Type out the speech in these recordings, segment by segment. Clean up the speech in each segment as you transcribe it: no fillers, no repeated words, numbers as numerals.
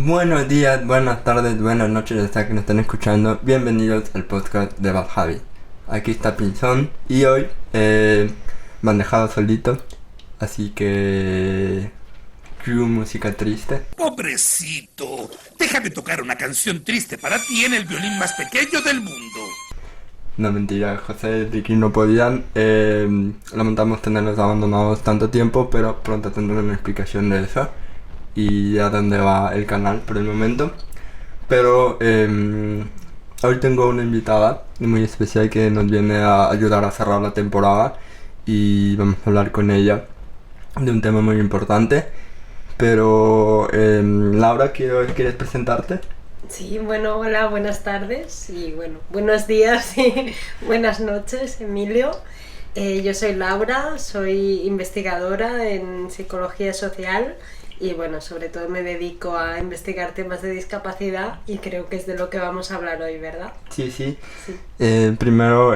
Buenos días, buenas tardes, buenas noches, hasta que nos están escuchando. Bienvenidos al podcast de Bad Javi. Aquí está Pinzón y hoy me han dejado solito, así que cue música triste. Pobrecito, déjame tocar una canción triste para ti en el violín más pequeño del mundo. No, mentira, José y Ricky no podían. Lamentamos tenerlos abandonados tanto tiempo, pero pronto tendré una explicación de eso y a dónde va el canal por el momento. Pero hoy tengo una invitada muy especial que nos viene a ayudar a cerrar la temporada y vamos a hablar con ella de un tema muy importante. Pero Laura, ¿quieres presentarte? Sí, bueno, hola, buenas tardes y bueno, buenos días y buenas noches, Emilio. Yo soy Laura, soy investigadora en psicología social y bueno, sobre todo me dedico a investigar temas de discapacidad y creo que es de lo que vamos a hablar hoy, ¿verdad? Sí. Sí. Primero,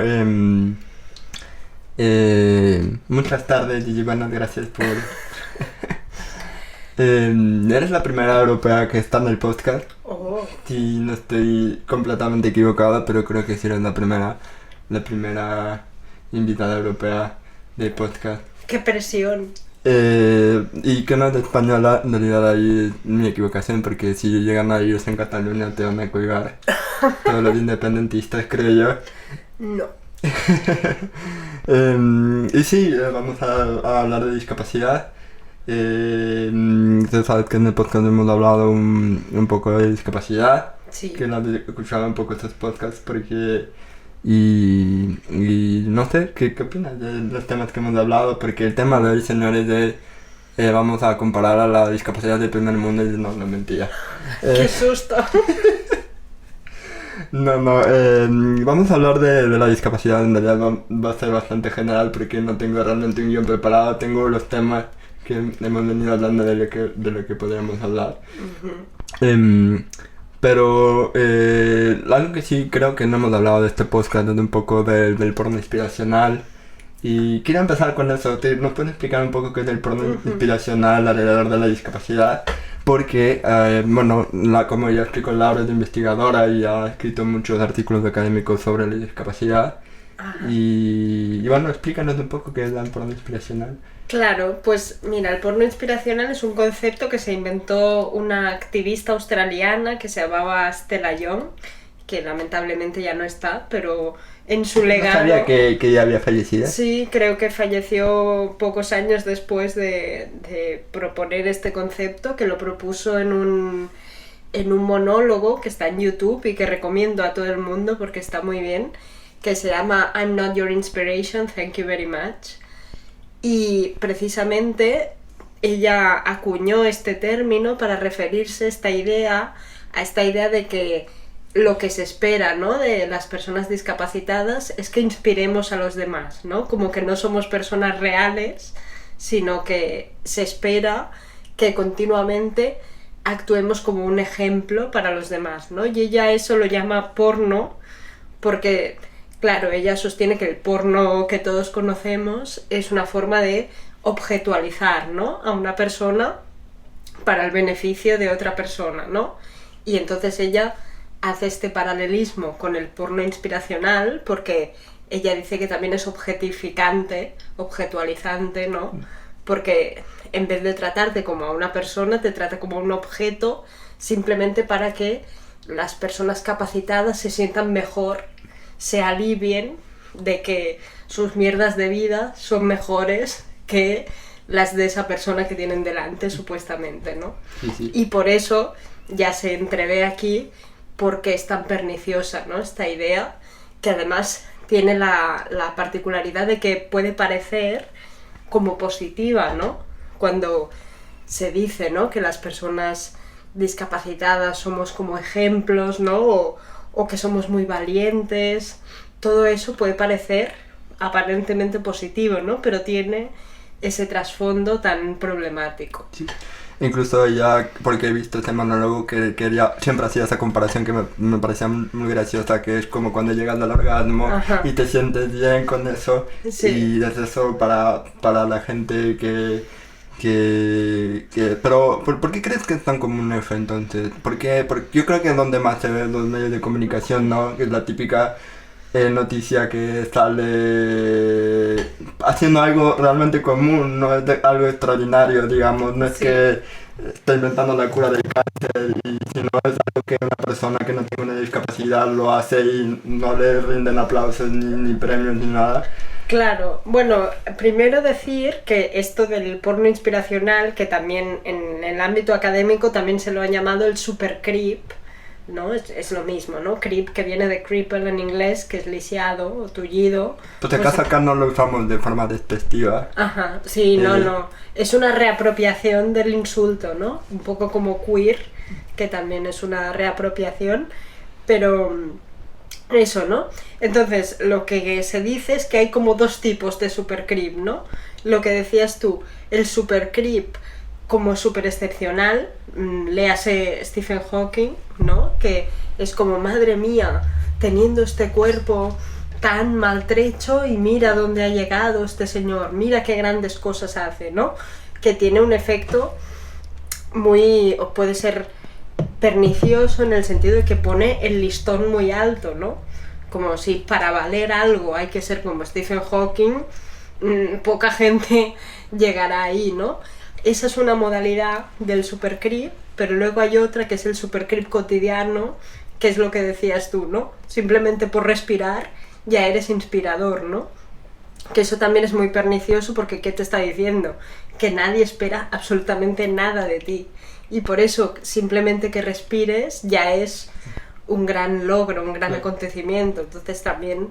muchas tardes y buenas gracias por... eres la primera europea que está en el podcast. Oh. Sí, no estoy completamente equivocado, pero creo que sí eres la primera invitada europea del podcast. ¡Qué presión! Y que no es española, en realidad ahí es mi equivocación, porque si llegan a irse en Cataluña te van a colgar todos los independentistas, creo yo. No. Y sí, vamos a hablar de discapacidad. Tú sabes que en el podcast hemos hablado un poco de discapacidad. Sí. Que no has escuchado un poco estos podcasts porque... Y no sé, ¿qué opinas de los temas que hemos hablado? Porque el tema de hoy, señores, de vamos a comparar a la discapacidad del primer mundo y no mentira. ¡Qué susto! Vamos a hablar de la discapacidad. En realidad va a ser bastante general porque no tengo realmente un guión preparado. Tengo los temas que hemos venido hablando de lo que podríamos hablar. Uh-huh. Pero algo que sí creo que no hemos hablado de este podcast es un poco del porno inspiracional. Y quiero empezar con eso. ¿Nos puedes explicar un poco qué es el porno inspiracional alrededor de la discapacidad? Porque, como ya explicó Laura, es investigadora y ha escrito muchos artículos académicos sobre la discapacidad. Y bueno, explícanos un poco qué es el porno inspiracional. Claro, pues mira, el porno inspiracional es un concepto que se inventó una activista australiana que se llamaba Stella Young, que lamentablemente ya no está, pero en su legado... ¿No sabía que ya había fallecido? Sí, creo que falleció pocos años después de proponer este concepto, que lo propuso en un monólogo que está en YouTube y que recomiendo a todo el mundo porque está muy bien, que se llama I'm not your inspiration, thank you very much. Y precisamente ella acuñó este término para referirse a esta idea de que lo que se espera, ¿no?, de las personas discapacitadas es que inspiremos a los demás, ¿no? Como que no somos personas reales, sino que se espera que continuamente actuemos como un ejemplo para los demás, ¿no? Y ella eso lo llama porno porque... Claro, ella sostiene que el porno que todos conocemos es una forma de objetualizar, ¿no?, a una persona para el beneficio de otra persona, ¿no? Y entonces ella hace este paralelismo con el porno inspiracional porque ella dice que también es objetificante, objetualizante, ¿no? Porque en vez de tratarte como a una persona, te trata como a un objeto simplemente para que las personas capacitadas se sientan mejor, se alivien de que sus mierdas de vida son mejores que las de esa persona que tienen delante, supuestamente, ¿no? Sí. Y por eso ya se entrevé aquí porque es tan perniciosa, ¿no?, esta idea, que además tiene la particularidad de que puede parecer como positiva, ¿no? Cuando se dice, ¿no?, que las personas discapacitadas somos como ejemplos, ¿no?, o que somos muy valientes, todo eso puede parecer aparentemente positivo, ¿no?, pero tiene ese trasfondo tan problemático. Sí. Incluso ya, porque he visto ese monólogo que ella siempre hacía esa comparación que me parecía muy graciosa, que es como cuando llegas al orgasmo. Ajá. Y te sientes bien con eso. Sí. Y es eso para la gente que Pero, ¿por qué crees que es tan común eso entonces? Porque yo creo que es donde más se ven los medios de comunicación, ¿no? Que es la típica noticia que sale haciendo algo realmente común, no es algo extraordinario, digamos, no es Sí. que está inventando la cura del cáncer, y si no es algo que una persona que no tiene una discapacidad lo hace y no le rinden aplausos ni premios ni nada. Claro, bueno, primero decir que esto del porno inspiracional, que también en el ámbito académico también se lo han llamado el super creep, ¿no? Es lo mismo, ¿no? Creep, que viene de cripple en inglés, que es lisiado o tullido. Pues acaso acá no lo usamos de forma despectiva. Ajá, sí, no. Es una reapropiación del insulto, ¿no? Un poco como queer, que también es una reapropiación, pero eso, ¿no? Entonces, lo que se dice es que hay como dos tipos de super creep, ¿no? Lo que decías tú, el super creep como súper excepcional, léase Stephen Hawking, ¿no? Que es como, madre mía, teniendo este cuerpo tan maltrecho y mira dónde ha llegado este señor, mira qué grandes cosas hace, ¿no? Que tiene un efecto muy, o puede ser pernicioso en el sentido de que pone el listón muy alto, ¿no? Como si para valer algo hay que ser como Stephen Hawking, poca gente llegará ahí, ¿no? Esa es una modalidad del supercreep, pero luego hay otra que es el supercreep cotidiano, que es lo que decías tú, ¿no? Simplemente por respirar ya eres inspirador, ¿no? Que eso también es muy pernicioso porque ¿qué te está diciendo? Que nadie espera absolutamente nada de ti. Y por eso simplemente que respires ya es un gran logro, un gran acontecimiento. Entonces también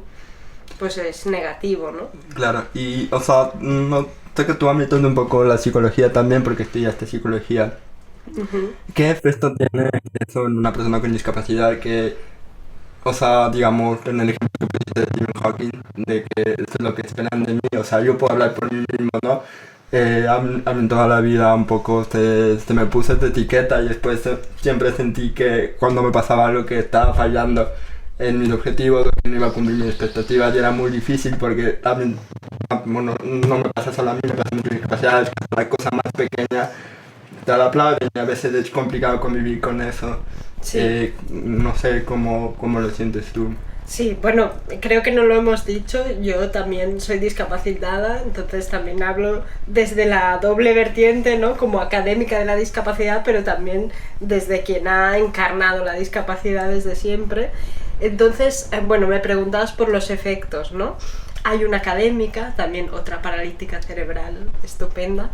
pues es negativo, ¿no? Claro, y o sea, no sé que tu ámbito es un poco la psicología también, porque estudiaste psicología. Uh-huh. ¿Qué efecto tiene eso en una persona con discapacidad que, o sea, digamos, en el ejemplo que pusiste de Stephen Hawking, de que eso es lo que esperan de mí, o sea, yo puedo hablar por mí mismo, ¿no? A mí toda la vida un poco se me puso esta etiqueta y después siempre sentí que cuando me pasaba algo que estaba fallando en mis objetivos, que no iba a cumplir mis expectativas, y era muy difícil porque también, bueno, no me pasa solo a mí, me pasa a muchas discapacidades, que la cosa más pequeña te la aplauden y a veces es complicado convivir con eso. Sí. No sé cómo lo sientes tú. Sí, bueno, creo que no lo hemos dicho, yo también soy discapacitada, entonces también hablo desde la doble vertiente, ¿no? Como académica de la discapacidad, pero también desde quien ha encarnado la discapacidad desde siempre. Entonces, bueno, me preguntabas por los efectos, ¿no? Hay una académica, también otra paralítica cerebral estupenda,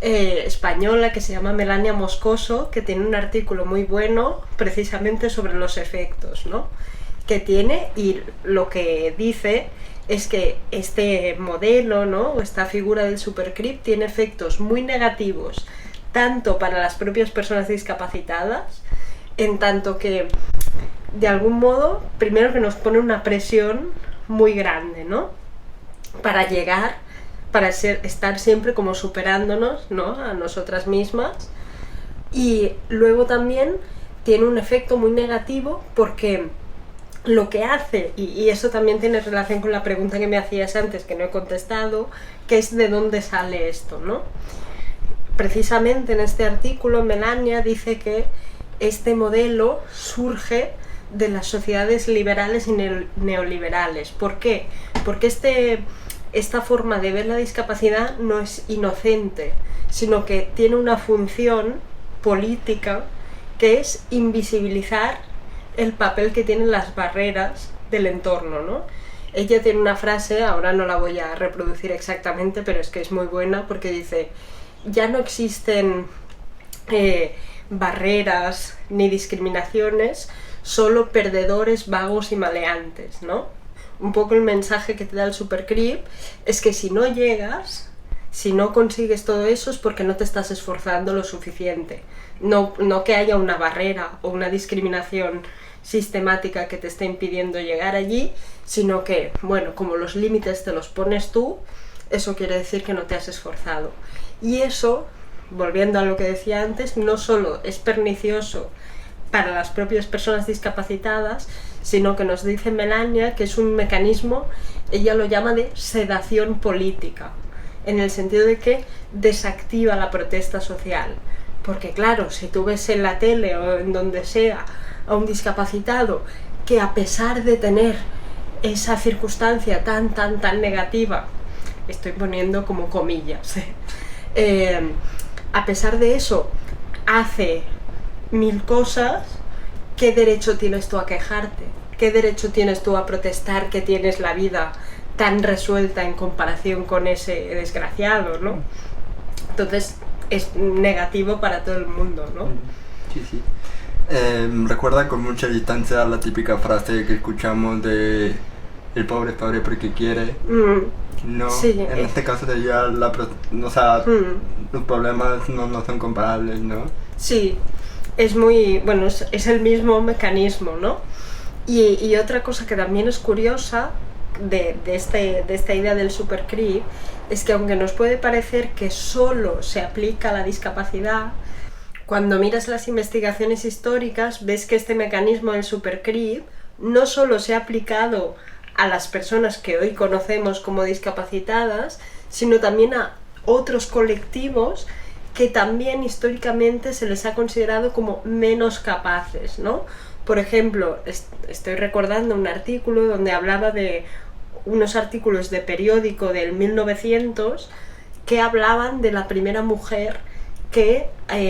española, que se llama Melania Moscoso, que tiene un artículo muy bueno precisamente sobre los efectos, ¿no? Que tiene, y lo que dice es que este modelo, ¿no? O esta figura del supercreep tiene efectos muy negativos tanto para las propias personas discapacitadas, en tanto que de algún modo, primero que nos pone una presión muy grande, ¿no? Para llegar, para estar siempre como superándonos, ¿no? A nosotras mismas, y luego también tiene un efecto muy negativo porque lo que hace, y eso también tiene relación con la pregunta que me hacías antes que no he contestado, que es de dónde sale esto, ¿no? Precisamente en este artículo Melania dice que este modelo surge de las sociedades liberales y neoliberales. ¿Por qué? Porque esta forma de ver la discapacidad no es inocente, sino que tiene una función política que es invisibilizar el papel que tienen las barreras del entorno, ¿no? Ella tiene una frase, ahora no la voy a reproducir exactamente, pero es que es muy buena porque dice: ya no existen barreras ni discriminaciones, solo perdedores vagos y maleantes, ¿no? Un poco el mensaje que te da el supercreep es que si no llegas, si no consigues todo eso, es porque no te estás esforzando lo suficiente. No que haya una barrera o una discriminación sistemática que te esté impidiendo llegar allí, sino que, bueno, como los límites te los pones tú, eso quiere decir que no te has esforzado. Y eso, volviendo a lo que decía antes, no solo es pernicioso para las propias personas discapacitadas, sino que nos dice Melania que es un mecanismo, ella lo llama de sedación política, en el sentido de que desactiva la protesta social. Porque claro, si tú ves en la tele o en donde sea a un discapacitado que a pesar de tener esa circunstancia tan negativa, estoy poniendo como comillas, a pesar de eso hace 1000 cosas, ¿qué derecho tienes tú a quejarte? ¿Qué derecho tienes tú a protestar que tienes la vida tan resuelta en comparación con ese desgraciado, ¿no? Entonces es negativo para todo el mundo, ¿no? Sí, sí. Recuerda con mucha distancia la típica frase que escuchamos de el pobre es pobre porque quiere. No, sí, en este caso sería o sea, los problemas no son comparables, ¿no? Sí, es muy, bueno, es el mismo mecanismo, ¿no? Y otra cosa que también es curiosa de esta idea del supercreep es que aunque nos puede parecer que solo se aplica a la discapacidad, cuando miras las investigaciones históricas ves que este mecanismo del supercreep no solo se ha aplicado a las personas que hoy conocemos como discapacitadas, sino también a otros colectivos que también históricamente se les ha considerado como menos capaces, ¿no? Por ejemplo, estoy recordando un artículo donde hablaba de unos artículos de periódico del 1900 que hablaban de la primera mujer que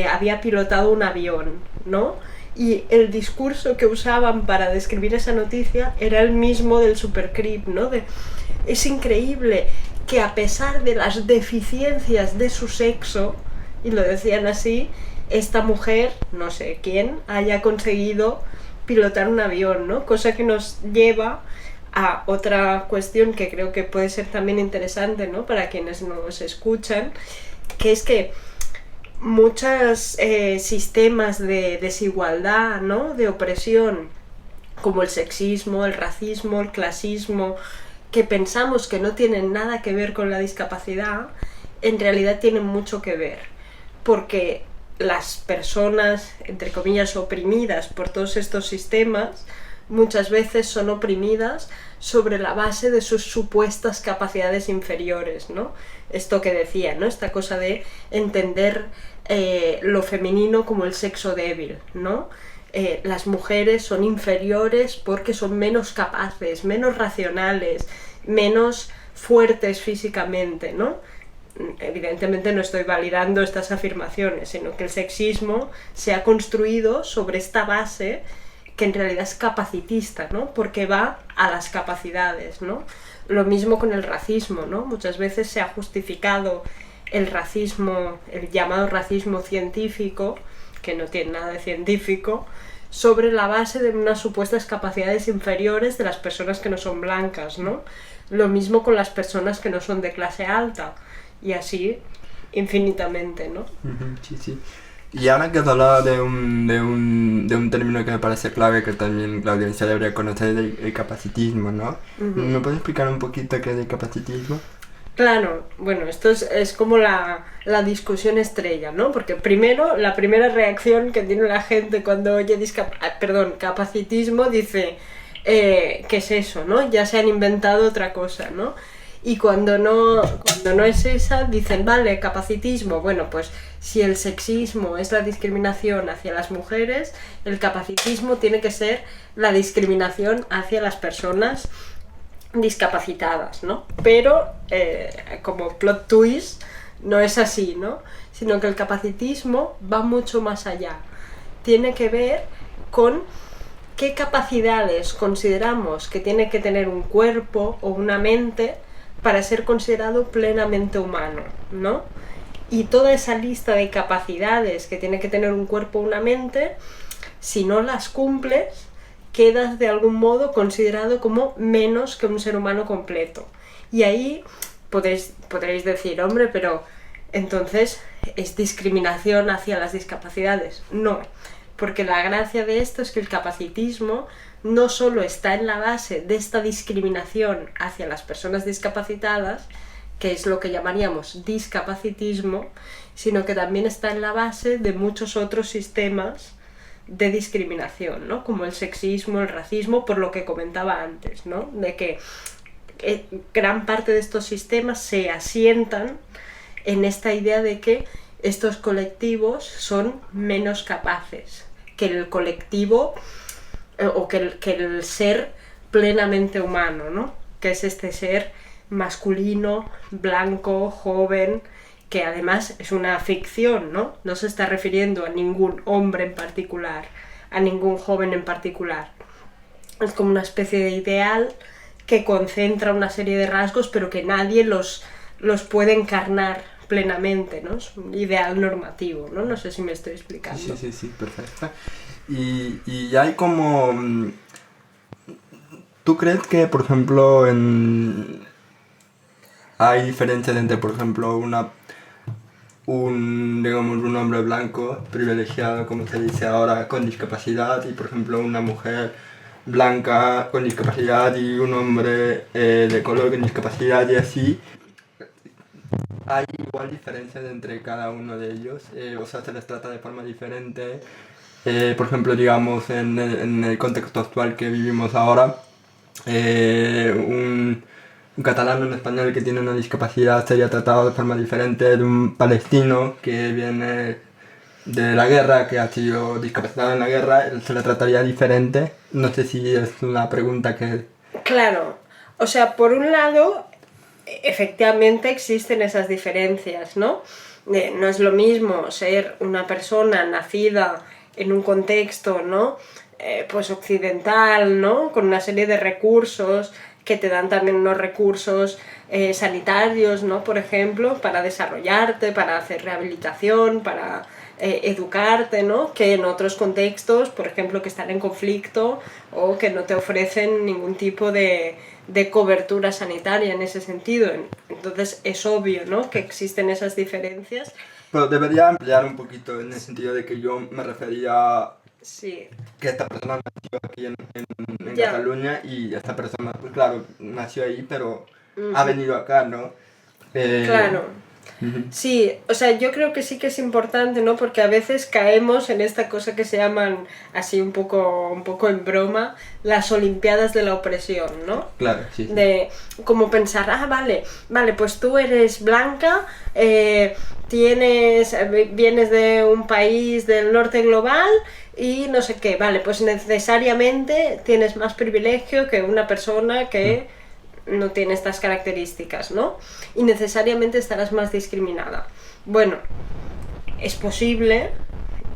había pilotado un avión, ¿no? Y el discurso que usaban para describir esa noticia era el mismo del supercreep, ¿no? Es increíble que a pesar de las deficiencias de su sexo, y lo decían así, esta mujer, no sé quién, haya conseguido pilotar un avión, ¿no? Cosa que nos lleva a otra cuestión que creo que puede ser también interesante, ¿no? Para quienes nos escuchan, que es que muchos sistemas de desigualdad, ¿no? De opresión, como el sexismo, el racismo, el clasismo, que pensamos que no tienen nada que ver con la discapacidad, en realidad tienen mucho que ver, porque las personas, entre comillas, oprimidas por todos estos sistemas, muchas veces son oprimidas sobre la base de sus supuestas capacidades inferiores, ¿no? Esto que decía, ¿no? Esta cosa de entender lo femenino como el sexo débil, ¿no? Las mujeres son inferiores porque son menos capaces, menos racionales, menos fuertes físicamente, ¿no? Evidentemente no estoy validando estas afirmaciones, sino que el sexismo se ha construido sobre esta base que en realidad es capacitista, ¿no? Porque va a las capacidades, ¿no? Lo mismo con el racismo, ¿no? Muchas veces se ha justificado el racismo, el llamado racismo científico, que no tiene nada de científico, sobre la base de unas supuestas capacidades inferiores de las personas que no son blancas, ¿no? Lo mismo con las personas que no son de clase alta, y así infinitamente, ¿no? Sí, sí. Y ahora que has hablado de un término que me parece clave, que también la audiencia debería conocer, el capacitismo, ¿no? ¿Me puedes explicar un poquito qué es el capacitismo? Claro, bueno, esto es como la discusión estrella, ¿no? Porque primero, la primera reacción que tiene la gente cuando oye capacitismo dice, ¿qué es eso, no? Ya se han inventado otra cosa, ¿no? Y cuando no es esa, dicen, vale, capacitismo, bueno, pues si el sexismo es la discriminación hacia las mujeres, el capacitismo tiene que ser la discriminación hacia las personas discapacitadas, ¿no? Pero, como plot twist, no es así, ¿no? Sino que el capacitismo va mucho más allá. Tiene que ver con qué capacidades consideramos que tiene que tener un cuerpo o una mente para ser considerado plenamente humano, ¿no? Y toda esa lista de capacidades que tiene que tener un cuerpo o una mente, si no las cumples, quedas de algún modo considerado como menos que un ser humano completo. Y ahí podréis decir, hombre, pero entonces es discriminación hacia las discapacidades. No, porque la gracia de esto es que el capacitismo no solo está en la base de esta discriminación hacia las personas discapacitadas, que es lo que llamaríamos discapacitismo, sino que también está en la base de muchos otros sistemas de discriminación, ¿no? Como el sexismo, el racismo, por lo que comentaba antes, ¿no? De que gran parte de estos sistemas se asientan en esta idea de que estos colectivos son menos capaces que el colectivo o que el ser plenamente humano, ¿no? Que es este ser masculino, blanco, joven, que además es una ficción, ¿no? No se está refiriendo a ningún hombre en particular, a ningún joven en particular. Es como una especie de ideal que concentra una serie de rasgos, pero que nadie los puede encarnar plenamente, ¿no? Es un ideal normativo, ¿no? No sé si me estoy explicando. Sí, perfecto. Y hay como... ¿Tú crees que, por ejemplo, hay diferencias entre, por ejemplo, un hombre blanco privilegiado, como se dice ahora, con discapacidad, y por ejemplo una mujer blanca con discapacidad y un hombre de color con discapacidad y así? ¿Hay igual diferencias entre cada uno de ellos? O sea, se les trata de forma diferente. Por ejemplo, digamos, en el contexto actual que vivimos ahora, un catalán o un español que tiene una discapacidad sería tratado de forma diferente de un palestino que viene de la guerra, que ha sido discapacitado en la guerra, se le trataría diferente. No sé si es una pregunta que... Claro, o sea, por un lado, efectivamente existen esas diferencias, ¿no? No es lo mismo ser una persona nacida en un contexto, ¿no? Pues occidental, ¿no? Con una serie de recursos que te dan también unos recursos sanitarios, ¿no? Por ejemplo, para desarrollarte, para hacer rehabilitación, para educarte, ¿no? Que en otros contextos, por ejemplo, que están en conflicto o que no te ofrecen ningún tipo de cobertura sanitaria en ese sentido. Entonces es obvio, ¿no? Que existen esas diferencias. Pero debería ampliar un poquito en el sentido de que yo me refería... Sí. Que esta persona nació aquí en Cataluña y esta persona, pues claro, nació ahí, pero ha venido acá, ¿no? Claro. Sí, o sea, yo creo que sí que es importante, ¿no? Porque a veces caemos en esta cosa que se llaman, así un poco en broma, las olimpiadas de la opresión, ¿no? Claro, sí. De como pensar, vale, pues tú eres blanca, vienes de un país del norte global y no sé qué, vale, pues necesariamente tienes más privilegio que una persona que no tiene estas características, ¿no? Y necesariamente estarás más discriminada. Bueno, es posible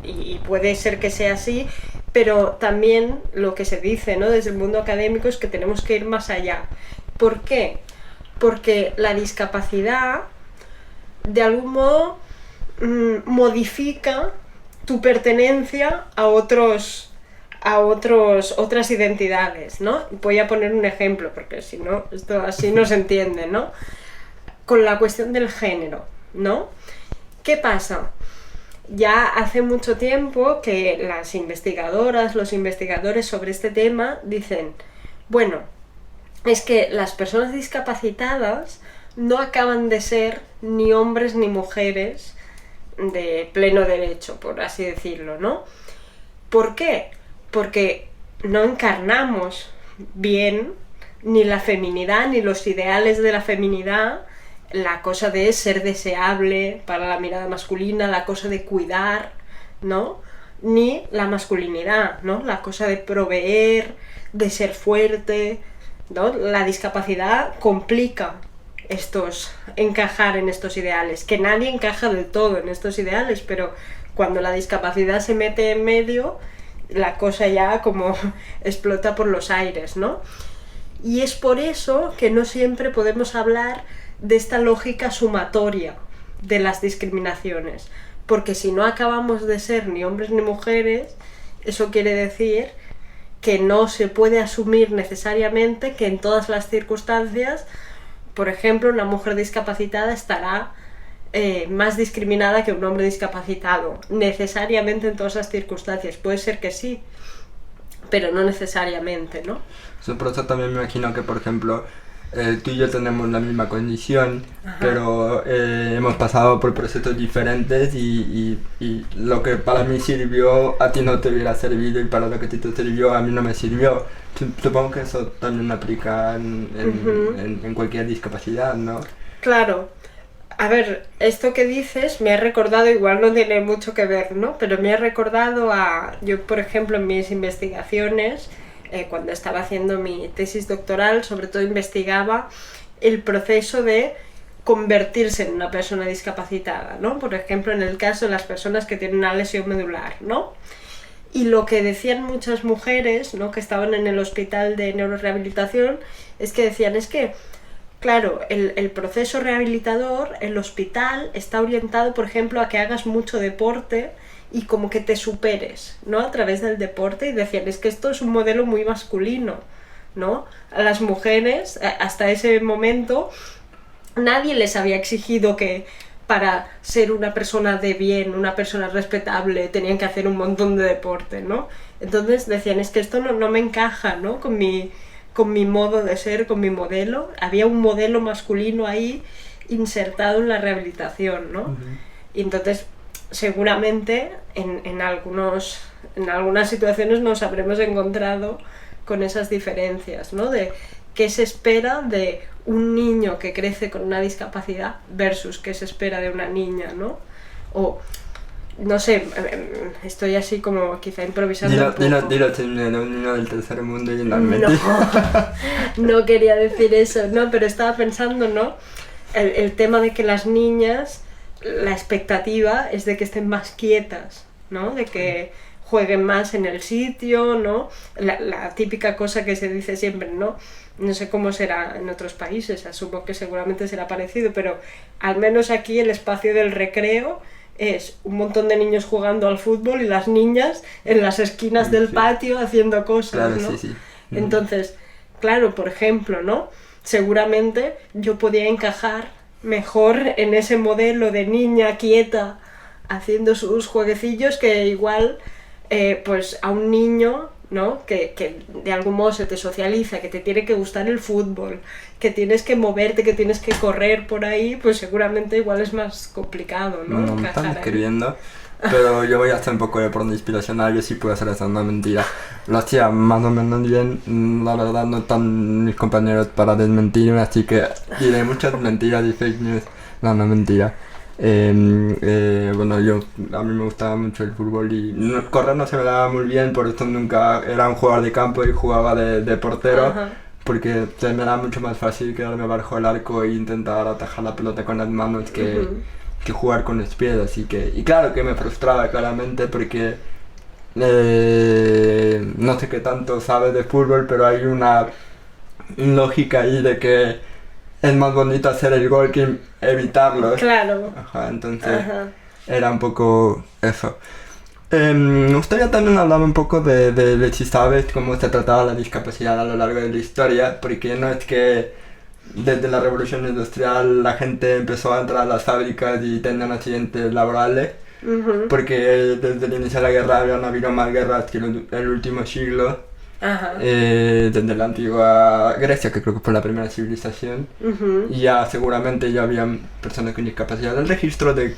y puede ser que sea así, pero también lo que se dice, ¿no? Desde el mundo académico es que tenemos que ir más allá. ¿Por qué? Porque la discapacidad de algún modo modifica tu pertenencia a otras identidades, ¿no? Voy a poner un ejemplo, porque si no, esto así no se entiende, ¿no? Con la cuestión del género, ¿no? ¿Qué pasa? Ya hace mucho tiempo que las investigadoras, los investigadores sobre este tema dicen, bueno, es que las personas discapacitadas no acaban de ser ni hombres ni mujeres de pleno derecho, por así decirlo, ¿no? ¿Por qué? Porque no encarnamos bien ni la feminidad ni los ideales de la feminidad, la cosa de ser deseable para la mirada masculina, la cosa de cuidar, ¿no? Ni la masculinidad, ¿no? La cosa de proveer, de ser fuerte, ¿no? La discapacidad complica encajar en estos ideales, que nadie encaja del todo en estos ideales, pero cuando la discapacidad se mete en medio, la cosa ya como explota por los aires, ¿no? Y es por eso que no siempre podemos hablar de esta lógica sumatoria de las discriminaciones, porque si no acabamos de ser ni hombres ni mujeres, eso quiere decir que no se puede asumir necesariamente que en todas las circunstancias, por ejemplo, una mujer discapacitada estará más discriminada que un hombre discapacitado, necesariamente en todas las circunstancias. Puede ser que sí, pero no necesariamente, ¿no? Por eso también me imagino que, por ejemplo, tú y yo tenemos la misma condición, Ajá. pero hemos pasado por procesos diferentes y lo que para mí sirvió a ti no te hubiera servido y para lo que a ti te sirvió a mí no me sirvió. supongo que eso también aplica en cualquier discapacidad, ¿no? Claro. A ver, esto que dices me ha recordado, igual no tiene mucho que ver, ¿no? Pero me ha recordado yo, por ejemplo, en mis investigaciones, cuando estaba haciendo mi tesis doctoral, sobre todo investigaba el proceso de convertirse en una persona discapacitada, ¿no? Por ejemplo, en el caso de las personas que tienen una lesión medular, ¿no? Y lo que decían muchas mujeres, ¿no?, que estaban en el hospital de neurorehabilitación, es que decían, es que, claro, el proceso rehabilitador, el hospital, está orientado, por ejemplo, a que hagas mucho deporte y como que te superes, ¿no?, a través del deporte, y decían, es que esto es un modelo muy masculino, ¿no? A las mujeres, hasta ese momento, nadie les había exigido que para ser una persona de bien, una persona respetable, tenían que hacer un montón de deporte, ¿no? Entonces decían, es que esto no me encaja, ¿no?, con mi modo de ser, con mi modelo. Había un modelo masculino ahí insertado en la rehabilitación, ¿no? Y entonces, seguramente, en algunas situaciones nos habremos encontrado con esas diferencias, ¿no? De qué se espera de un niño que crece con una discapacidad versus qué se espera de una niña, ¿no? O, no sé, estoy así como quizá improvisando un poco. Dilo, un niño del tercer mundo y en la mente. No quería decir eso, no, pero estaba pensando, ¿no? El tema de que las niñas, la expectativa es de que estén más quietas, ¿no? De que jueguen más en el sitio, ¿no? La típica cosa que se dice siempre, ¿no? No sé cómo será en otros países, asumo que seguramente será parecido, pero al menos aquí el espacio del recreo es un montón de niños jugando al fútbol y las niñas en las esquinas del patio haciendo cosas, claro, ¿no? Sí. Entonces, claro, por ejemplo, ¿no? Seguramente yo podía encajar mejor en ese modelo de niña quieta haciendo sus jueguecillos que igual pues a un niño, ¿no?, que de algún modo se te socializa, que te tiene que gustar el fútbol, que tienes que moverte, que tienes que correr por ahí, pues seguramente igual es más complicado, ¿no? No me están escribiendo, pero yo voy a hacer un poco de porno inspiracional, yo sí puedo hacer eso, no mentira. Lo hacía más o menos bien, la verdad no están mis compañeros para desmentirme, así que diré muchas mentiras y fake news, no mentira. Bueno, a mí me gustaba mucho el fútbol y correr no se me daba muy bien, por eso nunca era un jugador de campo y jugaba de portero. Ajá. Porque se me da mucho más fácil quedarme bajo el arco e intentar atajar la pelota con las manos que jugar con los pies, así que... Y claro que me frustraba claramente porque no sé qué tanto sabes de fútbol, pero hay una lógica ahí de que es más bonito hacer el gol que evitarlo. Claro. Ajá, entonces era un poco eso. Me gustaría también hablar un poco de si sabes cómo se trataba la discapacidad a lo largo de la historia, porque no es que desde la revolución industrial la gente empezó a entrar a las fábricas y tenían accidentes laborales, porque desde el inicio de la guerra habían habido más guerras que el último siglo. Desde la antigua Grecia, que creo que fue la primera civilización, y ya seguramente ya habían personas con discapacidad. ¿El registro de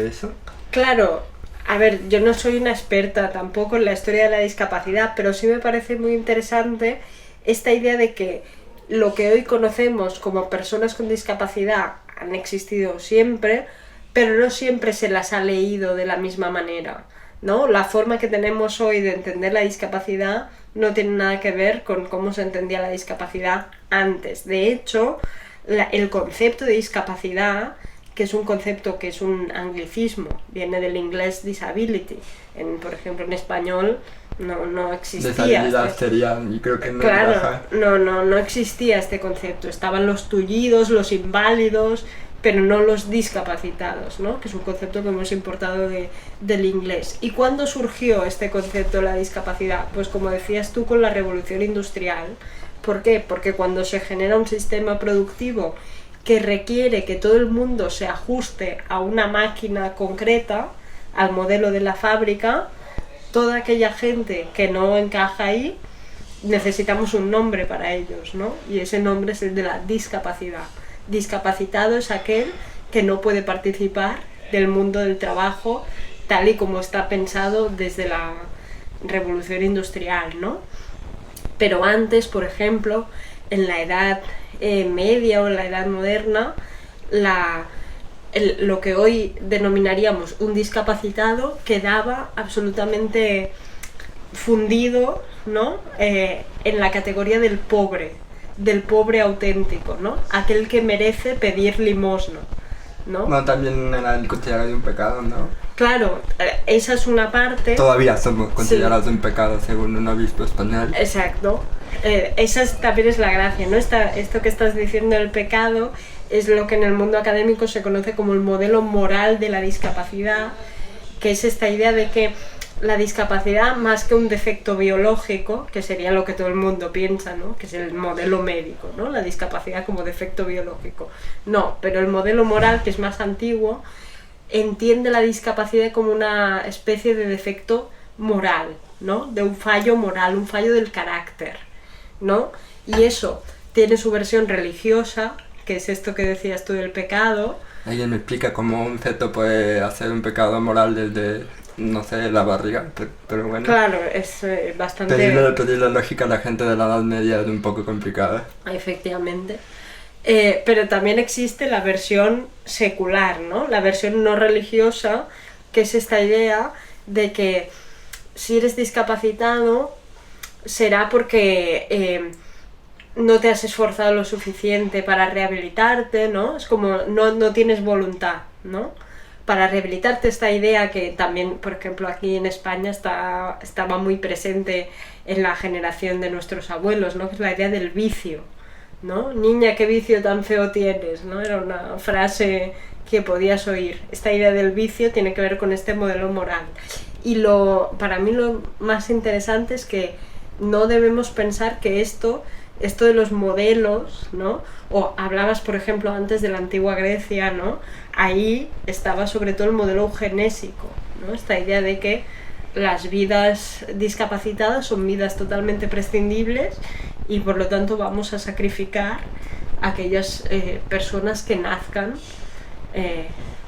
eso? Claro, a ver, yo no soy una experta tampoco en la historia de la discapacidad, pero sí me parece muy interesante esta idea de que lo que hoy conocemos como personas con discapacidad han existido siempre, pero no siempre se las ha leído de la misma manera, ¿no? La forma que tenemos hoy de entender la discapacidad no tiene nada que ver con cómo se entendía la discapacidad antes. De hecho, el concepto de discapacidad, que es un concepto que es un anglicismo, viene del inglés disability. Por ejemplo, en español no existía. Deshabilidad sería, y creo que no encaja. No existía este concepto. Estaban los tullidos, los inválidos, pero no los discapacitados, ¿no? Que es un concepto que hemos importado del inglés. ¿Y cuándo surgió este concepto de la discapacidad? Pues como decías tú, con la revolución industrial. ¿Por qué? Porque cuando se genera un sistema productivo que requiere que todo el mundo se ajuste a una máquina concreta, al modelo de la fábrica, toda aquella gente que no encaja ahí, necesitamos un nombre para ellos, ¿no? Y ese nombre es el de la discapacidad. Discapacitado es aquel que no puede participar del mundo del trabajo tal y como está pensado desde la revolución industrial, ¿no? Pero antes, por ejemplo, en la Edad Media o en la Edad Moderna, lo que hoy denominaríamos un discapacitado quedaba absolutamente fundido, ¿no? En la categoría del pobre auténtico, ¿no? Aquel que merece pedir limosna, ¿no? No, también era el considerado un pecado, ¿no? Claro, esa es una parte. Todavía somos considerados un pecado según un obispo español. Exacto. También es la gracia, ¿no? Esto que estás diciendo del pecado es lo que en el mundo académico se conoce como el modelo moral de la discapacidad, que es esta idea de que la discapacidad, más que un defecto biológico, que sería lo que todo el mundo piensa, ¿no? Que es el modelo médico, ¿no? La discapacidad como defecto biológico. No, pero el modelo moral, que es más antiguo, entiende la discapacidad como una especie de defecto moral, ¿no? De un fallo moral, un fallo del carácter, ¿no? Y eso tiene su versión religiosa, que es esto que decías tú del pecado. ¿Alguien me explica cómo un feto puede hacer un pecado moral desde, no sé, la barriga? Pero bueno. Claro, es bastante... Pedirle lógica a la gente de la Edad Media es un poco complicada. Efectivamente. Pero también existe la versión secular, ¿no? La versión no religiosa, que es esta idea de que si eres discapacitado será porque no te has esforzado lo suficiente para rehabilitarte, ¿no? Es como no tienes voluntad, ¿no? Para rehabilitarte, esta idea que también, por ejemplo, aquí en España estaba muy presente en la generación de nuestros abuelos, ¿no? Que es la idea del vicio, ¿no? Niña, qué vicio tan feo tienes, ¿no? Era una frase que podías oír. Esta idea del vicio tiene que ver con este modelo moral. Y para mí lo más interesante es que no debemos pensar que esto de los modelos, ¿no? O hablabas, por ejemplo, antes de la antigua Grecia, ¿no? Ahí estaba sobre todo el modelo eugenésico, ¿no? Esta idea de que las vidas discapacitadas son vidas totalmente prescindibles y por lo tanto vamos a sacrificar a aquellas personas que nazcan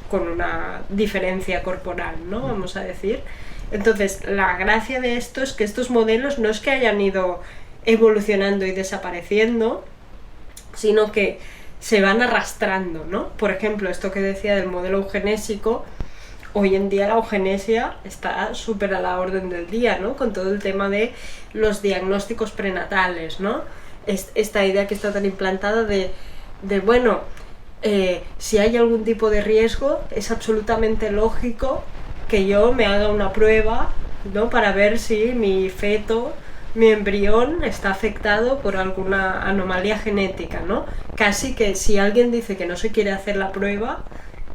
con una diferencia corporal, ¿no? Vamos a decir. Entonces, la gracia de esto es que estos modelos no es que hayan ido evolucionando y desapareciendo, sino que se van arrastrando, ¿no? Por ejemplo, esto que decía del modelo eugenésico, hoy en día la eugenesia está súper a la orden del día, ¿no? Con todo el tema de los diagnósticos prenatales, ¿no? Esta idea que está tan implantada de bueno, si hay algún tipo de riesgo, es absolutamente lógico que yo me haga una prueba, ¿no? Para ver si mi feto, mi embrión está afectado por alguna anomalía genética, ¿no? Casi que si alguien dice que no se quiere hacer la prueba,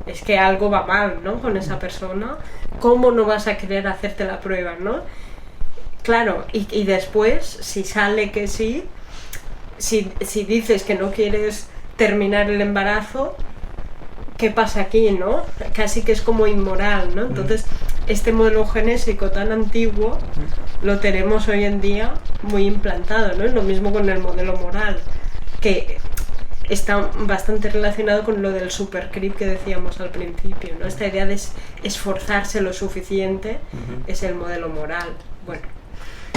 es que algo va mal, ¿no? Con esa persona. ¿Cómo no vas a querer hacerte la prueba, no? Claro, y después, si sale que sí, si dices que no quieres terminar el embarazo, ¿qué pasa aquí, no? Casi que es como inmoral, ¿no? Entonces, este modelo genésico tan antiguo lo tenemos hoy en día muy implantado, ¿no? Es lo mismo con el modelo moral, que está bastante relacionado con lo del supercrip que decíamos al principio, ¿no? Esta idea de esforzarse lo suficiente es el modelo moral. Bueno.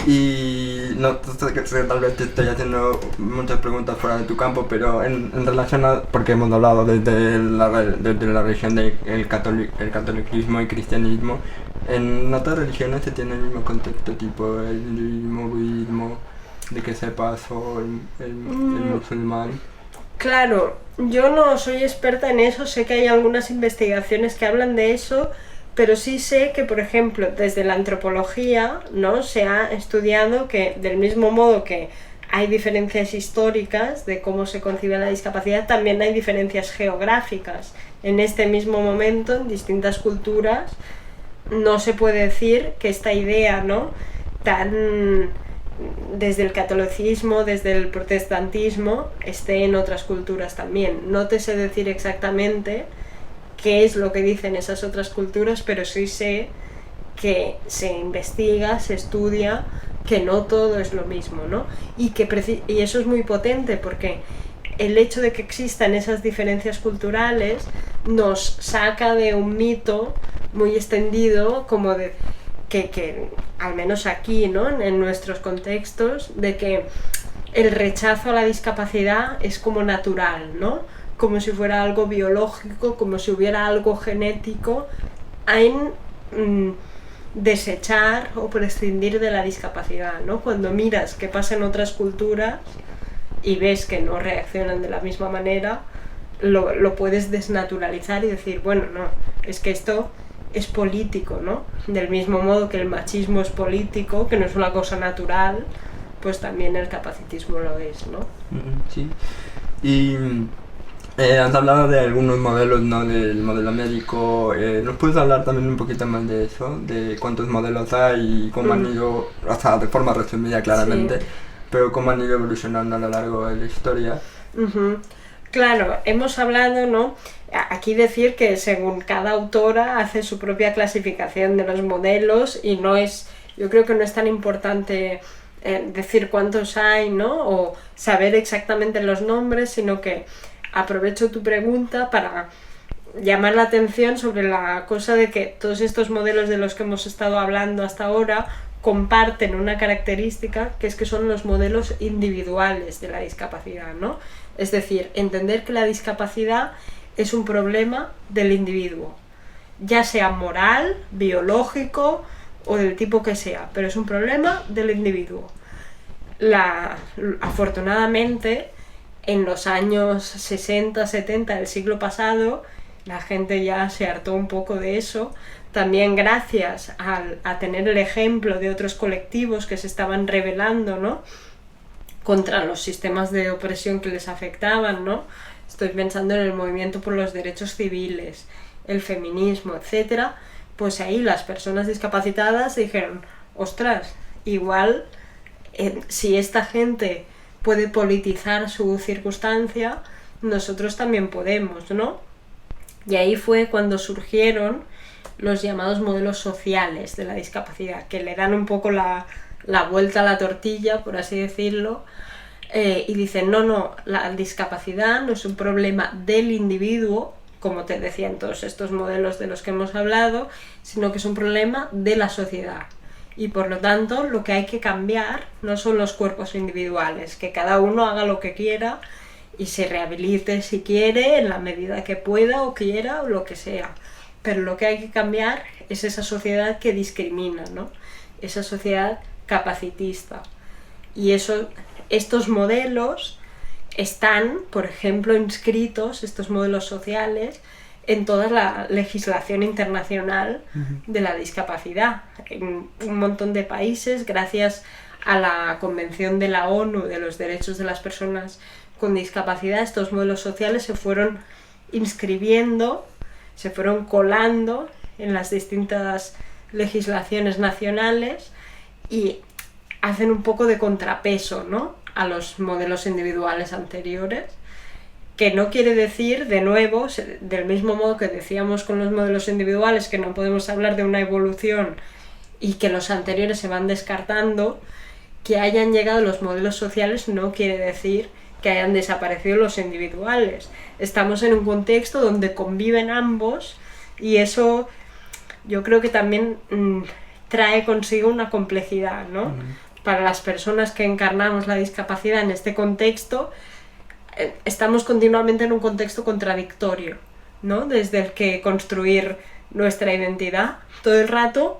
Y no sé, tal vez te estoy haciendo muchas preguntas fuera de tu campo, pero en relación a, porque hemos hablado desde la religión del catolicismo y cristianismo, en otras religiones se tiene el mismo contexto, tipo el hinduismo, budismo, de que sepas, o el musulmán. Claro, yo no soy experta en eso, sé que hay algunas investigaciones que hablan de eso, pero sí sé que, por ejemplo, desde la antropología, ¿no? Se ha estudiado que, del mismo modo que hay diferencias históricas de cómo se concibe la discapacidad, también hay diferencias geográficas. En este mismo momento, en distintas culturas, no se puede decir que esta idea, ¿no? Tan desde el catolicismo, desde el protestantismo, esté en otras culturas también. No te sé decir exactamente qué es lo que dicen esas otras culturas, pero sí sé que se investiga, se estudia, que no todo es lo mismo, ¿no? Y eso es muy potente porque el hecho de que existan esas diferencias culturales nos saca de un mito muy extendido como de que al menos aquí, ¿no? En nuestros contextos, de que el rechazo a la discapacidad es como natural, ¿no? Como si fuera algo biológico, como si hubiera algo genético en desechar o prescindir de la discapacidad, ¿no? Cuando miras qué pasa en otras culturas y ves que no reaccionan de la misma manera, lo puedes desnaturalizar y decir, bueno, no, es que esto es político, ¿no? Del mismo modo que el machismo es político, que no es una cosa natural, pues también el capacitismo lo es, ¿no? Sí. Y has hablado de algunos modelos, ¿no? Del modelo médico. ¿Nos puedes hablar también un poquito más de eso? De cuántos modelos hay y cómo han ido, o sea, de forma resumida claramente, sí, pero cómo han ido evolucionando a lo largo de la historia. Claro, hemos hablado, ¿no? Aquí decir que según cada autora hace su propia clasificación de los modelos y no es, yo creo que no es tan importante decir cuántos hay, ¿no? O saber exactamente los nombres, sino que aprovecho tu pregunta para llamar la atención sobre la cosa de que todos estos modelos de los que hemos estado hablando hasta ahora comparten una característica, que es que son los modelos individuales de la discapacidad, ¿no? Es decir, entender que la discapacidad es un problema del individuo, ya sea moral, biológico o del tipo que sea, pero es un problema del individuo. Afortunadamente, en los años 60, 70 del siglo pasado, la gente ya se hartó un poco de eso, también gracias a tener el ejemplo de otros colectivos que se estaban rebelando, ¿no?, contra los sistemas de opresión que les afectaban, ¿no? Estoy pensando en el movimiento por los derechos civiles, el feminismo, etc. Pues ahí las personas discapacitadas dijeron, ostras, igual si esta gente puede politizar su circunstancia, nosotros también podemos, ¿no? Y ahí fue cuando surgieron los llamados modelos sociales de la discapacidad, que le dan un poco la vuelta a la tortilla, por así decirlo, y dicen, no, la discapacidad no es un problema del individuo, como te decía en todos estos modelos de los que hemos hablado, sino que es un problema de la sociedad. Y por lo tanto, lo que hay que cambiar no son los cuerpos individuales, que cada uno haga lo que quiera y se rehabilite si quiere, en la medida que pueda o quiera o lo que sea. Pero lo que hay que cambiar es esa sociedad que discrimina, ¿no? Esa sociedad capacitista. Y estos modelos están, por ejemplo, inscritos, estos modelos sociales, en toda la legislación internacional de la discapacidad. En un montón de países, gracias a la Convención de la ONU de los Derechos de las Personas con Discapacidad, estos modelos sociales se fueron inscribiendo, se fueron colando en las distintas legislaciones nacionales y hacen un poco de contrapeso, ¿no?, a los modelos individuales anteriores, que no quiere decir, de nuevo, del mismo modo que decíamos con los modelos individuales, que no podemos hablar de una evolución y que los anteriores se van descartando, que hayan llegado los modelos sociales no quiere decir que hayan desaparecido los individuales. Estamos en un contexto donde conviven ambos y eso yo creo que también trae consigo una complejidad, ¿no? Para las personas que encarnamos la discapacidad en este contexto, estamos continuamente en un contexto contradictorio, ¿no? Desde el que construir nuestra identidad. Todo el rato,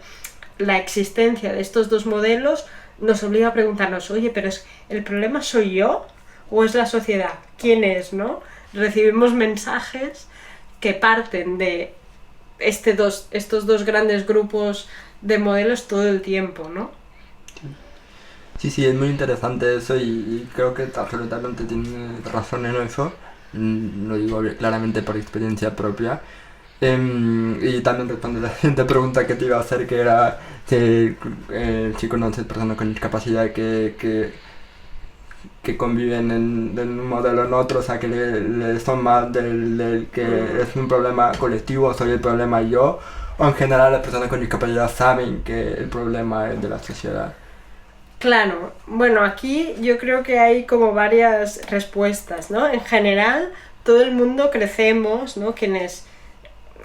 la existencia de estos dos modelos nos obliga a preguntarnos, oye, pero ¿el problema soy yo o es la sociedad? ¿Quién es, no? Recibimos mensajes que parten de estos dos grandes grupos de modelos todo el tiempo, ¿no? Sí, es muy interesante eso y creo que absolutamente tiene razón en eso. Lo digo claramente por experiencia propia. Y también respondo a la siguiente pregunta que te iba a hacer, que era si conoces personas con discapacidad que conviven de un modelo en otro, o sea, que le son más del que es un problema colectivo, soy el problema yo, o en general las personas con discapacidad saben que el problema es de la sociedad. Claro, bueno, aquí yo creo que hay como varias respuestas, ¿no? En general, todo el mundo crecemos, ¿no? Quienes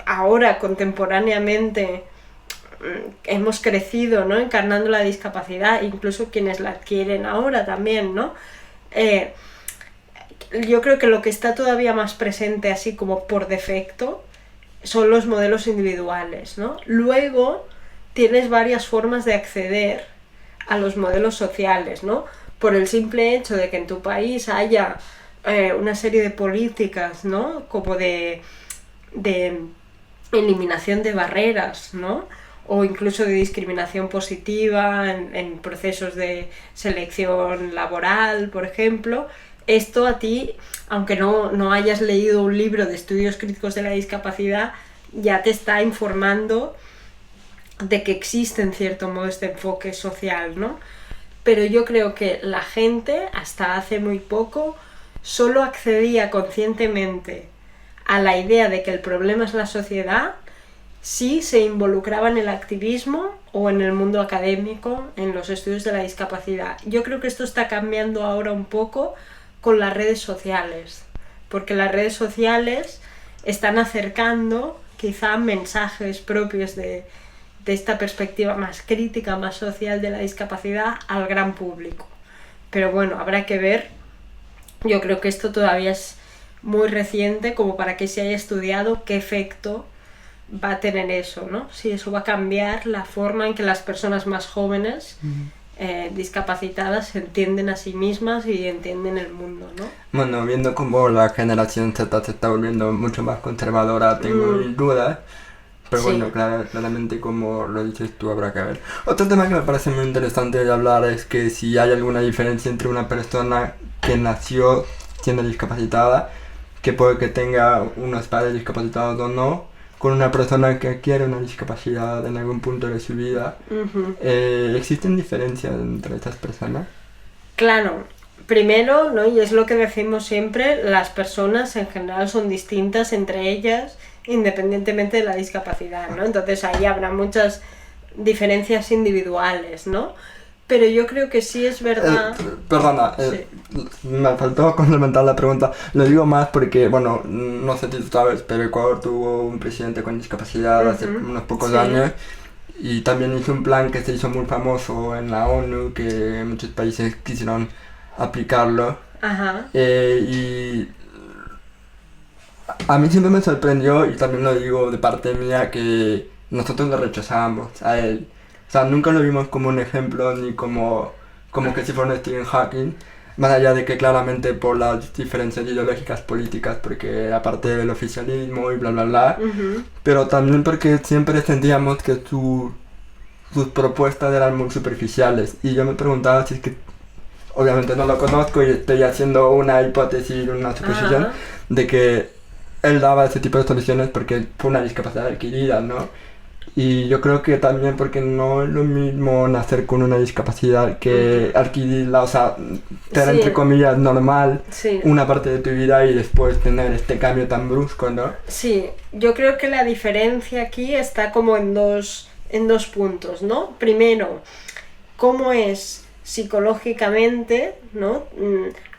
ahora contemporáneamente hemos crecido, ¿no? Encarnando la discapacidad, incluso quienes la adquieren ahora también, ¿no? Yo creo que lo que está todavía más presente, así como por defecto, son los modelos individuales, ¿no? Luego tienes varias formas de acceder a los modelos sociales, ¿no? Por el simple hecho de que en tu país haya una serie de políticas, ¿no? Como de eliminación de barreras, ¿no? O incluso de discriminación positiva en procesos de selección laboral, por ejemplo. Esto a ti, aunque no hayas leído un libro de estudios críticos de la discapacidad, ya te está informando de que existe en cierto modo este enfoque social, ¿no? Pero yo creo que la gente, hasta hace muy poco, solo accedía conscientemente a la idea de que el problema es la sociedad si se involucraba en el activismo o en el mundo académico, en los estudios de la discapacidad. Yo creo que esto está cambiando ahora un poco con las redes sociales, porque las redes sociales están acercando quizá mensajes propios de esta perspectiva más crítica, más social de la discapacidad al gran público. Pero bueno, habrá que ver. Yo creo que esto todavía es muy reciente como para que se haya estudiado qué efecto va a tener eso, ¿no? Si eso va a cambiar la forma en que las personas más jóvenes discapacitadas se entienden a sí mismas y entienden el mundo, ¿no? Bueno, viendo cómo la generación Z se está volviendo mucho más conservadora, tengo mis dudas. Pero Sí. bueno, claramente como lo dices tú, habrá que ver. Otro tema que me parece muy interesante de hablar es que si hay alguna diferencia entre una persona que nació siendo discapacitada, que puede que tenga unos padres discapacitados o no, con una persona que adquiere una discapacidad en algún punto de su vida. Uh-huh. ¿Existen diferencias entre estas personas? Claro, primero, ¿no? Y es lo que decimos siempre, las personas en general son distintas entre ellas, independientemente de la discapacidad, ¿no? Entonces ahí habrá muchas diferencias individuales, ¿no? Pero yo creo que sí es verdad... Perdona, me faltó complementar la pregunta. Lo digo más porque, bueno, no sé si tú sabes, pero Ecuador tuvo un presidente con discapacidad hace unos pocos años. Y también hizo un plan que se hizo muy famoso en la ONU, que muchos países quisieron aplicarlo. Ajá. Y a mí siempre me sorprendió, y también lo digo de parte mía, que nosotros lo rechazábamos a él. O sea, nunca lo vimos como un ejemplo, ni como que si fuera un Stephen Hawking, más allá de que claramente por las diferencias ideológicas políticas, porque aparte del oficialismo y bla bla bla, pero también porque siempre sentíamos que sus propuestas eran muy superficiales, y yo me preguntaba si es que, obviamente no lo conozco y estoy haciendo una hipótesis, una suposición, de que él daba ese tipo de soluciones porque fue una discapacidad adquirida, ¿no? Y yo creo que también porque no es lo mismo nacer con una discapacidad que adquirirla, o sea, tener entre comillas normal una parte de tu vida y después tener este cambio tan brusco, ¿no? Sí, yo creo que la diferencia aquí está como en dos puntos, ¿no? Primero, cómo es psicológicamente, ¿no?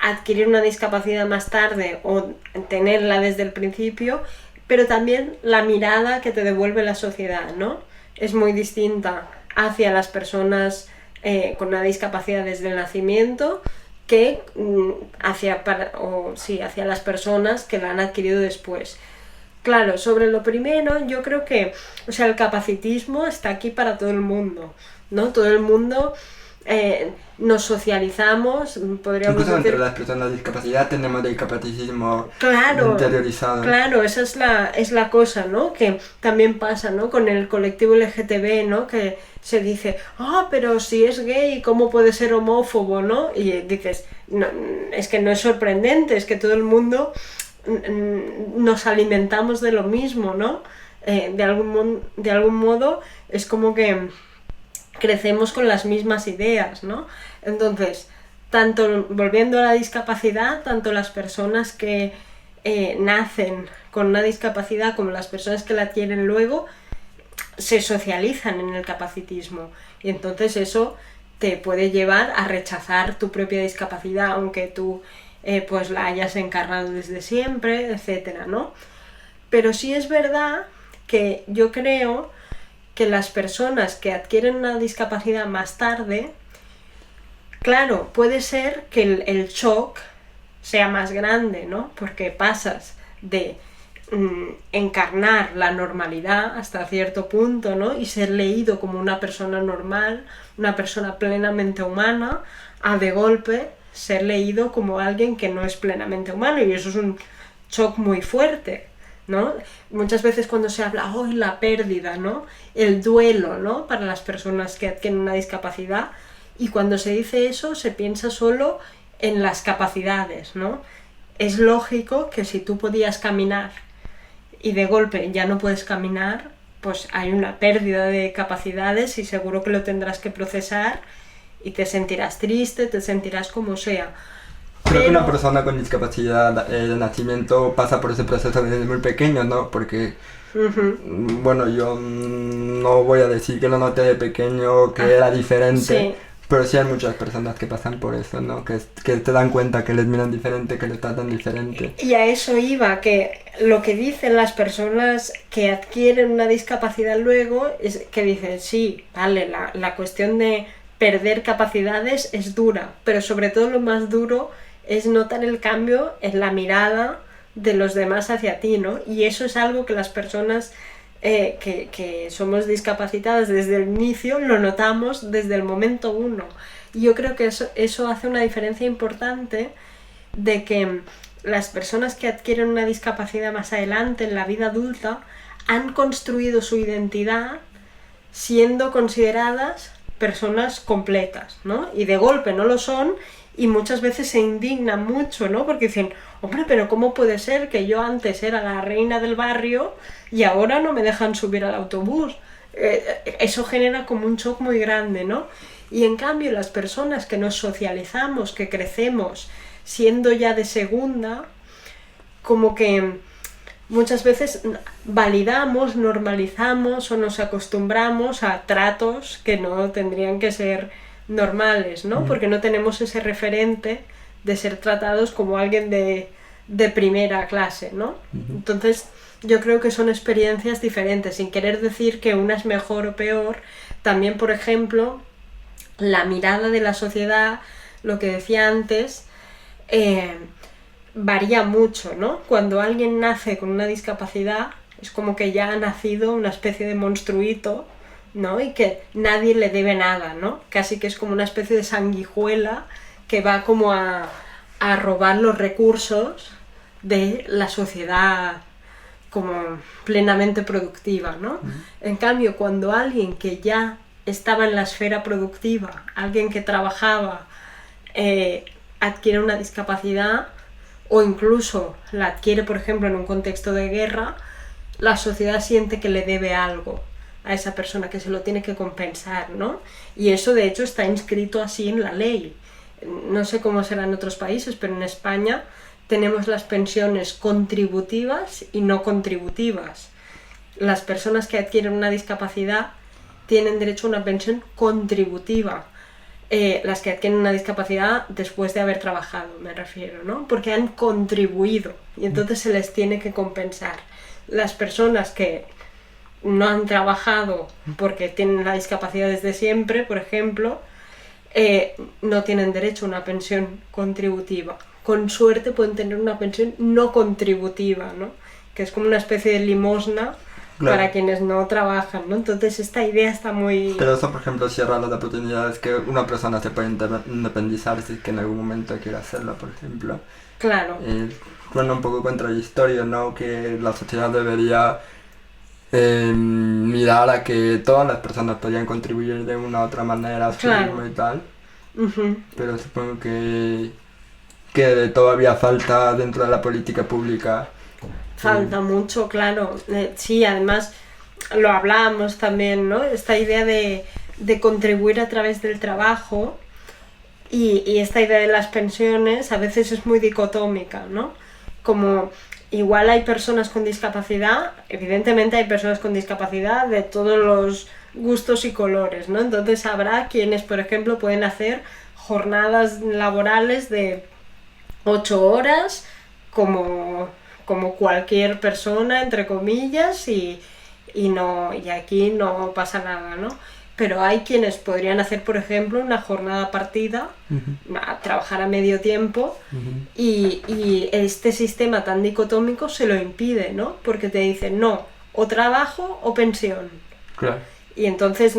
Adquirir una discapacidad más tarde o tenerla desde el principio, pero también la mirada que te devuelve la sociedad, ¿no? Es muy distinta hacia las personas con una discapacidad desde el nacimiento que hacia las personas que la han adquirido después. Claro, sobre lo primero, yo creo que, o sea, el capacitismo está aquí para todo el mundo, ¿no? Todo el mundo nos socializamos, podríamos incluso decir... entre las personas con discapacidad tenemos el capacitismo Claro, interiorizado. Claro, esa es la cosa, ¿no? Que también pasa, ¿no? Con el colectivo LGTB, ¿no? Que se dice, pero si es gay, ¿cómo puede ser homófobo, no? Y dices, no, es que no es sorprendente, es que todo el mundo nos alimentamos de lo mismo, ¿no? De algún modo es como que crecemos con las mismas ideas, ¿no? Entonces, tanto volviendo a la discapacidad, tanto las personas que nacen con una discapacidad como las personas que la tienen luego se socializan en el capacitismo, y entonces eso te puede llevar a rechazar tu propia discapacidad aunque tú pues la hayas encarnado desde siempre, etcétera, ¿no? Pero sí es verdad que yo creo que las personas que adquieren una discapacidad más tarde, claro, puede ser que el shock sea más grande, ¿no? Porque pasas de encarnar la normalidad hasta cierto punto, ¿no? Y ser leído como una persona normal, una persona plenamente humana, a de golpe ser leído como alguien que no es plenamente humano, y eso es un shock muy fuerte, ¿no? Muchas veces cuando se habla hoy la pérdida, ¿no? El duelo, ¿no? Para las personas que adquieren una discapacidad, y cuando se dice eso se piensa solo en las capacidades, ¿no? Es lógico que si tú podías caminar y de golpe ya no puedes caminar, pues hay una pérdida de capacidades y seguro que lo tendrás que procesar y te sentirás triste, te sentirás como sea. Creo que una persona con discapacidad de nacimiento pasa por ese proceso desde muy pequeño, ¿no? Porque, bueno, yo no voy a decir que lo noté de pequeño, que era diferente, sí. Pero sí hay muchas personas que pasan por eso, ¿no? Que te dan cuenta que les miran diferente, que les tratan diferente. Y a eso iba, que lo que dicen las personas que adquieren una discapacidad luego es que dicen, sí, vale, la cuestión de perder capacidades es dura, pero sobre todo lo más duro es notar el cambio en la mirada de los demás hacia ti, ¿no? Y eso es algo que las personas que somos discapacitadas desde el inicio lo notamos desde el momento uno. Y yo creo que eso hace una diferencia importante de que las personas que adquieren una discapacidad más adelante en la vida adulta han construido su identidad siendo consideradas personas completas, ¿no? Y de golpe no lo son, y muchas veces se indignan mucho, ¿no? Porque dicen, hombre, pero ¿cómo puede ser que yo antes era la reina del barrio y ahora no me dejan subir al autobús? Eso genera como un shock muy grande, ¿no? Y en cambio las personas que nos socializamos, que crecemos siendo ya de segunda, como que muchas veces validamos, normalizamos o nos acostumbramos a tratos que no tendrían que ser normales, ¿no? Porque no tenemos ese referente de ser tratados como alguien de primera clase, ¿no? Entonces yo creo que son experiencias diferentes, sin querer decir que una es mejor o peor. También, por ejemplo, la mirada de la sociedad, lo que decía antes, varía mucho, ¿no? Cuando alguien nace con una discapacidad es como que ya ha nacido una especie de monstruito, ¿no? Y que nadie le debe nada, ¿no? Casi que es como una especie de sanguijuela que va como a robar los recursos de la sociedad como plenamente productiva, ¿no? En cambio, cuando alguien que ya estaba en la esfera productiva, alguien que trabajaba, adquiere una discapacidad o incluso la adquiere, por ejemplo, en un contexto de guerra, la sociedad siente que le debe algo a esa persona, que se lo tiene que compensar, ¿no? Y eso de hecho está inscrito así en la ley. No sé cómo será en otros países, pero en España tenemos las pensiones contributivas y no contributivas. Las personas que adquieren una discapacidad tienen derecho a una pensión contributiva. Las que adquieren una discapacidad después de haber trabajado, me refiero, ¿no? Porque han contribuido y entonces se les tiene que compensar. Las personas que no han trabajado porque tienen la discapacidad desde siempre, por ejemplo, no tienen derecho a una pensión contributiva. Con suerte pueden tener una pensión no contributiva, ¿no? Que es como una especie de limosna, claro, para quienes no trabajan, ¿no? Entonces esta idea está muy... Pero eso, por ejemplo, cierra las oportunidades que una persona se puede independizar si es que en algún momento quiere hacerlo, por ejemplo. Claro. Suena un poco contradictorio, ¿no? Que la sociedad debería mirar a que todas las personas podrían contribuir de una u otra manera a su ritmo y tal. Pero supongo que todavía falta dentro de la política pública. Falta mucho, claro. Sí, además lo hablábamos también, ¿no? Esta idea de contribuir a través del trabajo y esta idea de las pensiones a veces es muy dicotómica, ¿no? Como igual hay personas con discapacidad, evidentemente hay personas con discapacidad de todos los gustos y colores, ¿no? Entonces habrá quienes, por ejemplo, pueden hacer jornadas laborales de 8 horas como cualquier persona, entre comillas, y y aquí no pasa nada, ¿no? Pero hay quienes podrían hacer, por ejemplo, una jornada partida, trabajar a medio tiempo, y este sistema tan dicotómico se lo impide, ¿no? Porque te dicen, no, o trabajo o pensión. Claro. Y entonces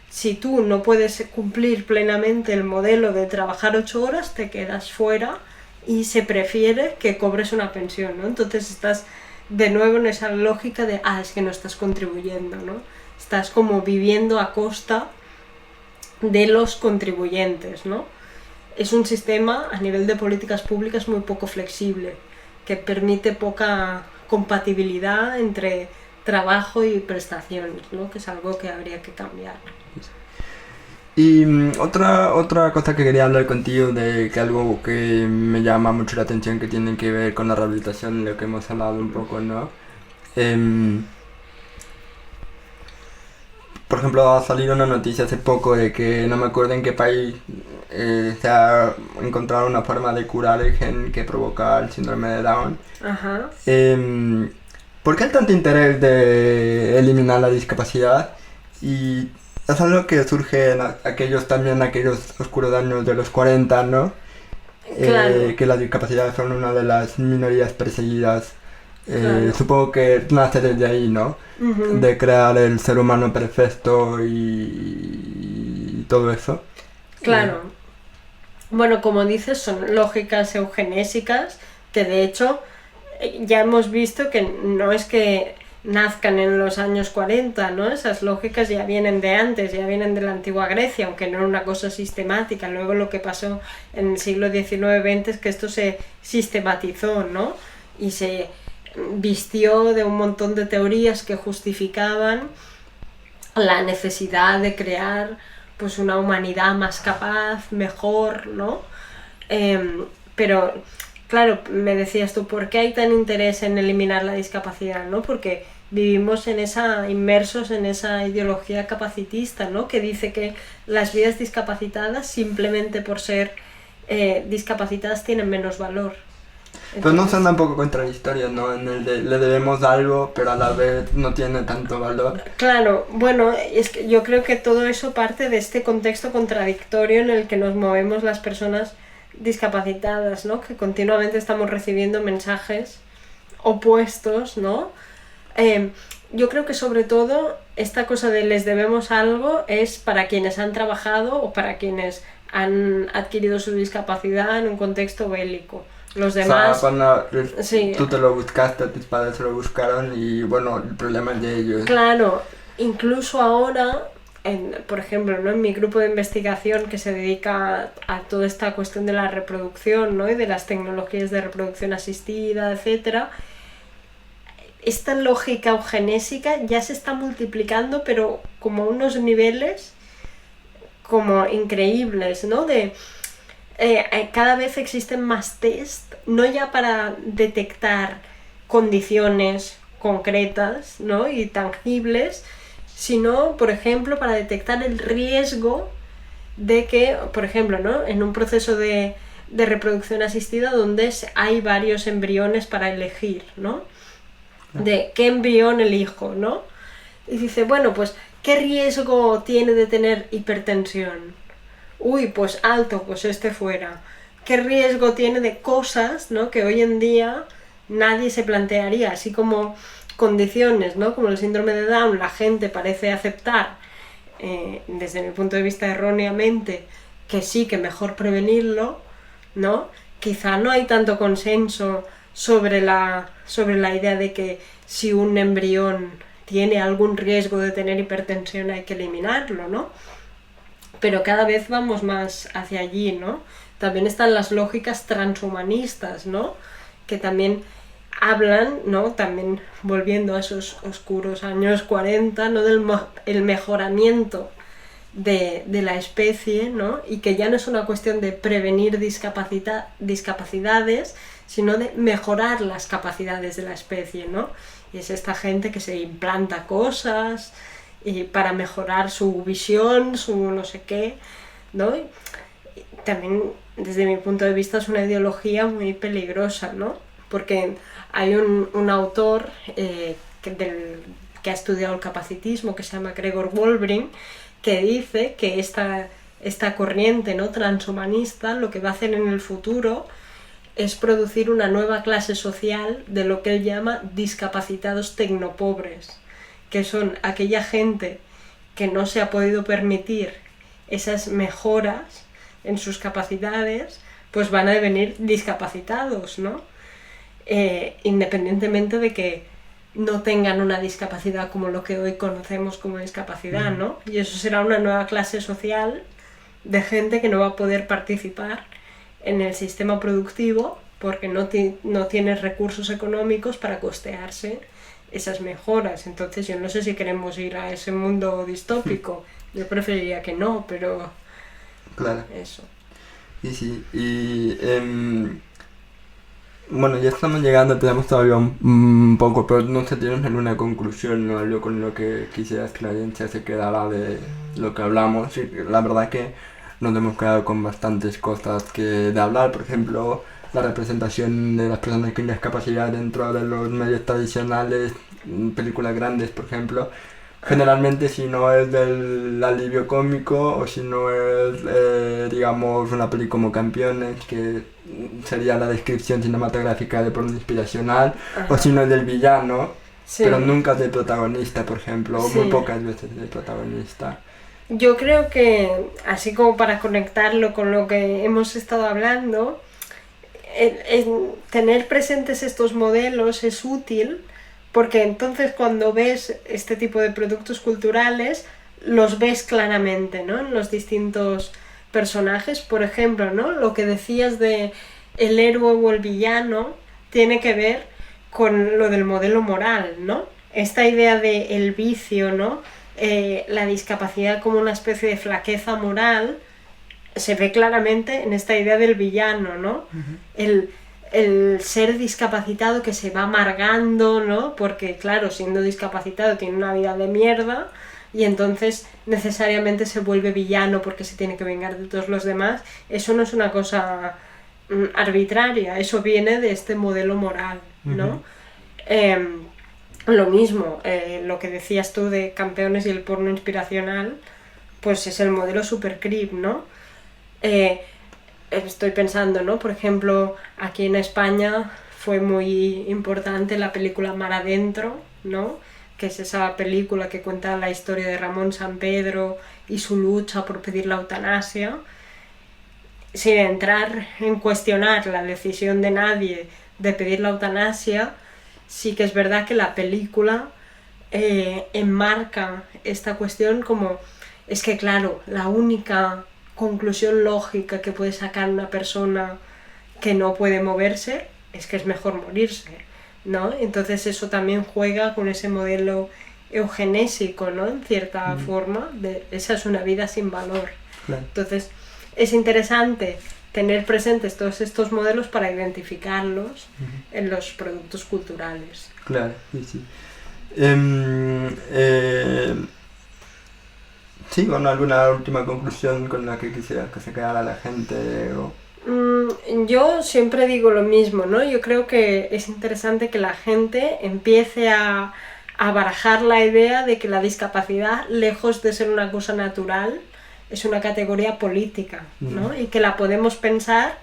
si tú no puedes cumplir plenamente el modelo de trabajar 8 horas, te quedas fuera y se prefiere que cobres una pensión, ¿no? Entonces estás de nuevo en esa lógica de, es que no estás contribuyendo, ¿no? Estás como viviendo a costa de los contribuyentes, ¿no? Es un sistema a nivel de políticas públicas muy poco flexible, que permite poca compatibilidad entre trabajo y prestaciones, ¿no? Que es algo que habría que cambiar. Y otra cosa que quería hablar contigo, de que algo que me llama mucho la atención, que tiene que ver con la rehabilitación, lo que hemos hablado un poco, ¿no? Por ejemplo, ha salido una noticia hace poco de que no me acuerdo en qué país se ha encontrado una forma de curar el gen que provoca el síndrome de Down. Ajá. ¿Por qué hay tanto interés de eliminar la discapacidad? Y es algo que surge en aquellos oscuros años de los 40, ¿no? Claro. Que las discapacidades son una de las minorías perseguidas. Claro. Supongo que nace desde ahí, ¿no? De crear el ser humano perfecto y todo eso. Claro. Bueno, como dices, son lógicas eugenésicas que de hecho ya hemos visto que no es que nazcan en los años 40, ¿no? Esas lógicas ya vienen de antes, ya vienen de la antigua Grecia, aunque no era una cosa sistemática. Luego lo que pasó en el siglo XIX-XX es que esto se sistematizó, ¿no? Y se vistió de un montón de teorías que justificaban la necesidad de crear pues una humanidad más capaz, mejor, ¿no? Pero claro, me decías tú, ¿por qué hay tan interés en eliminar la discapacidad, ¿no? Porque vivimos inmersos en esa ideología capacitista, ¿no? Que dice que las vidas discapacitadas, simplemente por ser discapacitadas, tienen menos valor. Pues no son tampoco contradictorios, ¿no? En el de le debemos algo, pero a la vez no tiene tanto valor. Claro, bueno, es que yo creo que todo eso parte de este contexto contradictorio en el que nos movemos las personas discapacitadas, ¿no? Que continuamente estamos recibiendo mensajes opuestos, ¿no? Yo creo que sobre todo esta cosa de les debemos algo es para quienes han trabajado o para quienes han adquirido su discapacidad en un contexto bélico. Los demás... O sea, sí. Tú te lo buscaste, tus padres se lo buscaron y bueno, el problema es de ellos. Claro, incluso ahora, por ejemplo, ¿no? En mi grupo de investigación que se dedica a toda esta cuestión de la reproducción, ¿no? Y de las tecnologías de reproducción asistida, etcétera, esta lógica eugenésica ya se está multiplicando, pero como a unos niveles como increíbles, ¿no? Cada vez existen más test, no ya para detectar condiciones concretas, ¿no? Y tangibles, sino, por ejemplo, para detectar el riesgo de que, por ejemplo, ¿no? En un proceso de reproducción asistida donde hay varios embriones para elegir, ¿no? De qué embrión elijo, ¿no? Y dice, bueno, pues, ¿qué riesgo tiene de tener hipertensión? Uy, pues alto, pues este fuera. ¿Qué riesgo tiene de cosas, ¿no? Que hoy en día nadie se plantearía, así como condiciones, ¿no? Como el síndrome de Down, la gente parece aceptar, desde mi punto de vista erróneamente, que sí, que mejor prevenirlo, ¿no? Quizá no hay tanto consenso sobre la idea de que si un embrión tiene algún riesgo de tener hipertensión hay que eliminarlo, ¿no? Pero cada vez vamos más hacia allí, ¿no? También están las lógicas transhumanistas, ¿no? Que también hablan, ¿no? También volviendo a esos oscuros años 40, ¿no? Del mejoramiento de la especie, ¿no? Y que ya no es una cuestión de prevenir discapacidades, sino de mejorar las capacidades de la especie, ¿no? Y es esta gente que se implanta cosas y para mejorar su visión, su no sé qué, ¿no? Y también, desde mi punto de vista, es una ideología muy peligrosa, ¿no? Porque hay un autor que ha estudiado el capacitismo, que se llama Gregor Wolbring, que dice que esta corriente, ¿no?, transhumanista lo que va a hacer en el futuro es producir una nueva clase social de lo que él llama discapacitados tecnopobres, que son aquella gente que no se ha podido permitir esas mejoras en sus capacidades, pues van a devenir discapacitados, ¿no? Independientemente de que no tengan una discapacidad como lo que hoy conocemos como discapacidad, ¿no? Y eso será una nueva clase social de gente que no va a poder participar en el sistema productivo porque no tiene recursos económicos para costearse esas mejoras. Entonces yo no sé si queremos ir a ese mundo distópico. Yo preferiría que no, pero... Claro. Eso. Y sí, bueno, ya estamos llegando, tenemos todavía un poco, pero no se tiene alguna conclusión, ¿no? Algo con lo que quisieras que la audiencia se quedara de lo que hablamos. Y la verdad que nos hemos quedado con bastantes cosas de hablar, por ejemplo, la representación de las personas con discapacidad dentro de los medios tradicionales, películas grandes, por ejemplo. Generalmente, si no es del alivio cómico o si no es, digamos, una peli como Campeones, que sería la descripción cinematográfica de porno inspiracional, Ajá. o si no es del villano, Sí. pero nunca es del protagonista, por ejemplo, o Sí. muy pocas veces del protagonista. Yo creo que, así como para conectarlo con lo que hemos estado hablando, tener presentes estos modelos es útil, porque entonces cuando ves este tipo de productos culturales los ves claramente, ¿no?, en los distintos personajes. Por ejemplo, ¿no?, lo que decías de el héroe o el villano tiene que ver con lo del modelo moral, ¿no? Esta idea de el vicio, ¿no?, la discapacidad como una especie de flaqueza moral se ve claramente en esta idea del villano, ¿no? El ser discapacitado que se va amargando, ¿no? Porque, claro, siendo discapacitado tiene una vida de mierda y entonces necesariamente se vuelve villano porque se tiene que vengar de todos los demás. Eso no es una cosa arbitraria, eso viene de este modelo moral, ¿no? Lo mismo, lo que decías tú de Campeones y el porno inspiracional, pues es el modelo super creep, ¿no? Estoy pensando, ¿no? Por ejemplo, aquí en España fue muy importante la película Mar Adentro, ¿no?, que es esa película que cuenta la historia de Ramón Sampedro y su lucha por pedir la eutanasia, sin entrar en cuestionar la decisión de nadie de pedir la eutanasia. Sí que es verdad que la película enmarca esta cuestión como, es que claro, la única conclusión lógica que puede sacar una persona que no puede moverse es que es mejor morirse, ¿no? Entonces eso también juega con ese modelo eugenésico, ¿no?, en cierta forma, de esa es una vida sin valor. Claro. Entonces es interesante tener presentes todos estos modelos para identificarlos en los productos culturales. Claro, sí, sí. Sí, ¿con alguna última conclusión con la que quisiera que se quedara la gente? O... Yo siempre digo lo mismo, ¿no? Yo creo que es interesante que la gente empiece a barajar la idea de que la discapacidad, lejos de ser una cosa natural, es una categoría política, ¿no? Y que la podemos pensar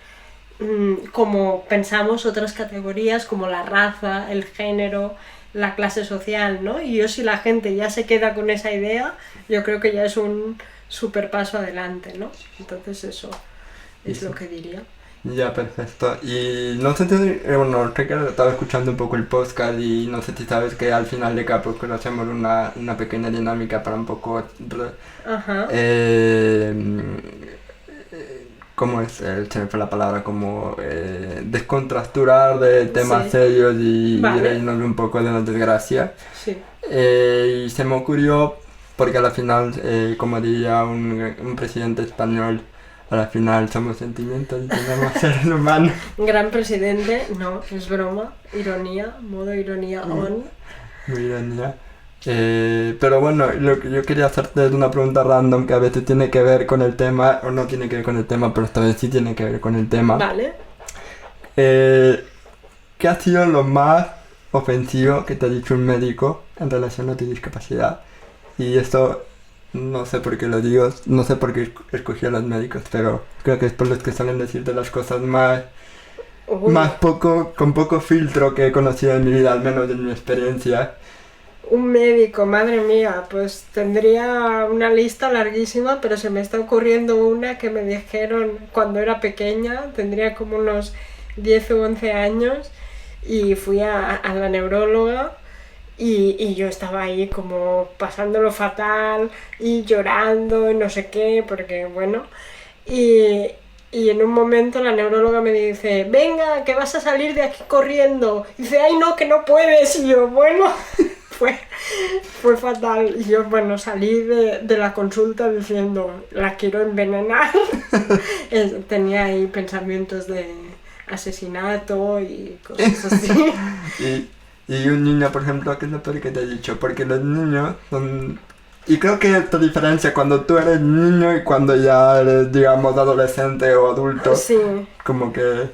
como pensamos otras categorías como la raza, el género, la clase social, ¿no? Y yo, si la gente ya se queda con esa idea, yo creo que ya es un super paso adelante, ¿no? Entonces eso es lo que diría. Ya, perfecto. Y no sé si, bueno, sé que estaba escuchando un poco el podcast y no sé si sabes que al final de cada podcast hacemos una pequeña dinámica para un poco... Ajá. ¿Cómo es? Se me fue la palabra, como descontrasturar de temas Sí. serios y Vale. reírnos un poco de las desgracias. Sí. Y se me ocurrió, porque al final, como diría un presidente español, al final somos sentimientos y tenemos seres humanos. Gran presidente, no, es broma, ironía, modo ironía on. Muy ironía. Pero bueno, lo que yo quería hacerte es una pregunta random que a veces tiene que ver con el tema, o no tiene que ver con el tema, pero esta vez sí tiene que ver con el tema. Vale. ¿Qué ha sido lo más ofensivo que te ha dicho un médico en relación a tu discapacidad. Y esto no sé por qué lo digo, no sé por qué escogí a los médicos, pero creo que es por los que suelen decirte las cosas más con poco filtro que he conocido en mi vida, al menos en mi experiencia. Un médico, madre mía, pues tendría una lista larguísima, pero se me está ocurriendo una que me dijeron cuando era pequeña, tendría como unos 10 o 11 años, y fui a la neuróloga y yo estaba ahí como pasándolo fatal y llorando y no sé qué, porque bueno, y en un momento la neuróloga me dice, venga, que vas a salir de aquí corriendo. Y dice, ay no, que no puedes. Y yo, bueno, fue fatal. Y yo, bueno, salí de la consulta diciendo, la quiero envenenar. Tenía ahí pensamientos de asesinato y cosas así. Y un niño, por ejemplo, ¿qué es lo peor que te he dicho? Porque los niños son... Y creo que esta diferencia cuando tú eres niño y cuando ya eres, digamos, adolescente o adulto, Sí. como que...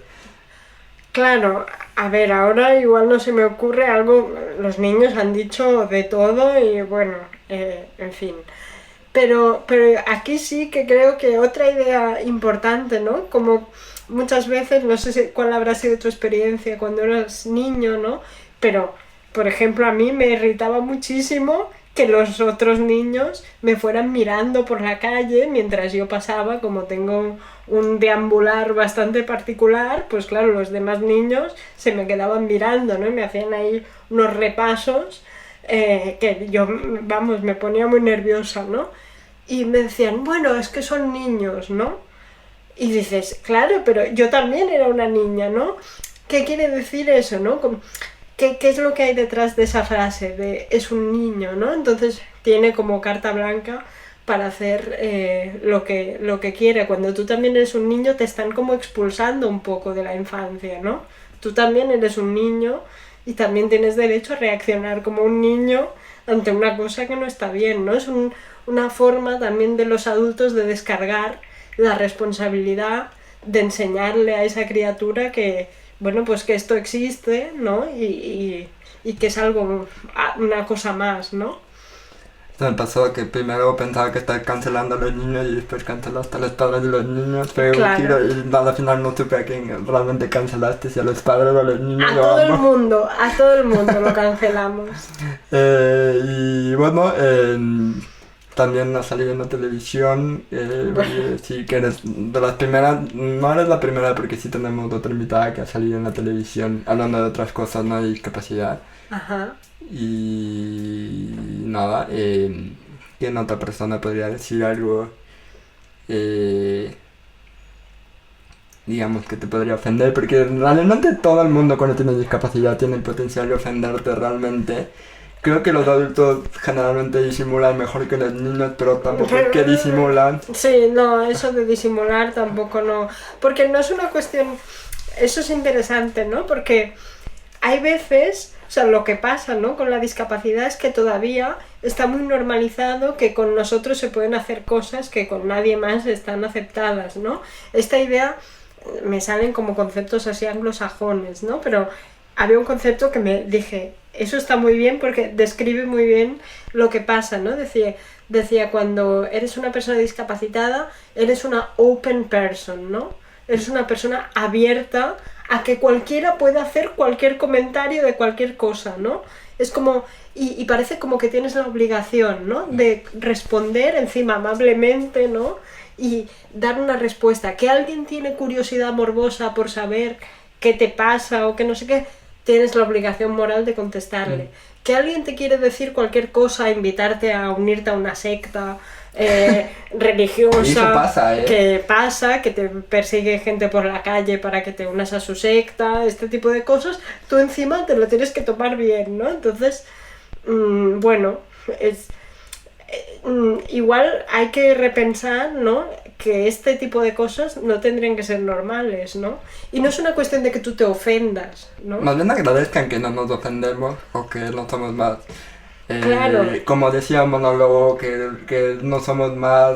Claro, a ver, ahora igual no se me ocurre algo, los niños han dicho de todo y bueno, en fin. Pero aquí sí que creo que otra idea importante, ¿no? Como muchas veces, no sé cuál habrá sido tu experiencia cuando eras niño, ¿no? Pero, por ejemplo, a mí me irritaba muchísimo que los otros niños me fueran mirando por la calle mientras yo pasaba, como tengo un deambular bastante particular, pues claro, los demás niños se me quedaban mirando, ¿no? Y me hacían ahí unos repasos que yo, vamos, me ponía muy nerviosa, ¿no? Y me decían, bueno, es que son niños, ¿no? Y dices, claro, pero yo también era una niña, ¿no? ¿Qué quiere decir eso, no? ¿Qué es lo que hay detrás de esa frase de es un niño, ¿no? Entonces tiene como carta blanca para hacer lo que quiere. Cuando tú también eres un niño te están como expulsando un poco de la infancia, ¿no? Tú también eres un niño y también tienes derecho a reaccionar como un niño ante una cosa que no está bien, ¿no? Es una forma también de los adultos de descargar la responsabilidad de enseñarle a esa criatura que, bueno, pues que esto existe, ¿no? Y que es algo, una cosa más, ¿no? Me pasó que primero pensaba que estaba cancelando a los niños y después cancelaste a los padres de los niños, pero Claro. y al final no supe a quién realmente cancelaste, si a los padres o a los niños. A todo el mundo lo cancelamos. Y bueno, también ha salido en la televisión, sí que eres de las primeras, no eres la primera porque sí tenemos otra invitada que ha salido en la televisión hablando de otras cosas, no de discapacidad. Ajá. Y nada, ¿quién otra persona podría decir algo, digamos, que te podría ofender? Porque realmente todo el mundo cuando tiene discapacidad tiene el potencial de ofenderte realmente. Creo que los adultos generalmente disimulan mejor que los niños, pero tampoco es que disimulan. Sí, no, eso de disimular tampoco no. Porque no es una cuestión... Eso es interesante, ¿no? Porque hay veces, o sea, lo que pasa, ¿no? Con la discapacidad es que todavía está muy normalizado que con nosotros se pueden hacer cosas que con nadie más están aceptadas, ¿no? Esta idea me salen como conceptos así anglosajones, ¿no? Pero había un concepto que me dije, eso está muy bien porque describe muy bien lo que pasa, ¿no? Decía cuando eres una persona discapacitada, eres una open person, ¿no? Eres una persona abierta a que cualquiera pueda hacer cualquier comentario de cualquier cosa, ¿no? Es como, y parece como que tienes la obligación, ¿no? De responder encima amablemente, ¿no? Y dar una respuesta. Que alguien tiene curiosidad morbosa por saber qué te pasa o que no sé qué, tienes la obligación moral de contestarle. Que alguien te quiere decir cualquier cosa, invitarte a unirte a una secta religiosa, Y eso pasa, que te persigue gente por la calle para que te unas a su secta, este tipo de cosas, tú encima te lo tienes que tomar bien, ¿no? Entonces, bueno, igual hay que repensar, ¿no? Que este tipo de cosas no tendrían que ser normales, ¿no? Y no es una cuestión de que tú te ofendas, ¿no? Más bien agradezcan que no nos ofendemos o que no somos más Claro. Como decía un monólogo, que no somos más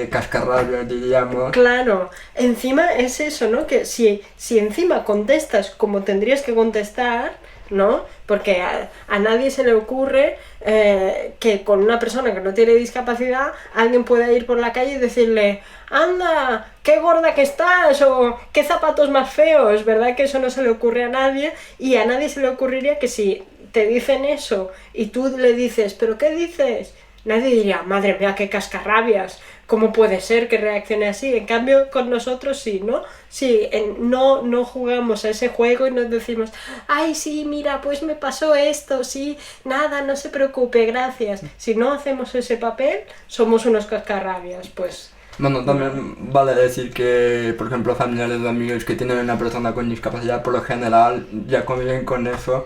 cascarrabias, diríamos. Claro, encima es eso, ¿no? Que si encima contestas como tendrías que contestar, ¿no? Porque a nadie se le ocurre que con una persona que no tiene discapacidad alguien pueda ir por la calle y decirle ¡anda! ¡Qué gorda que estás! O ¡qué zapatos más feos! ¿Verdad? Que eso no se le ocurre a nadie, y a nadie se le ocurriría que si te dicen eso y tú le dices ¿pero qué dices? Nadie diría ¡madre mía, qué cascarrabias! ¿Cómo puede ser que reaccione así? En cambio, con nosotros sí, ¿no? Sí, no jugamos a ese juego y nos decimos ¡ay, sí, mira, pues me pasó esto! Sí, nada, no se preocupe, gracias. Si no hacemos ese papel, somos unos cascarrabias, pues... Bueno, también vale decir que, por ejemplo, familiares o amigos que tienen una persona con discapacidad, por lo general ya conviven con eso.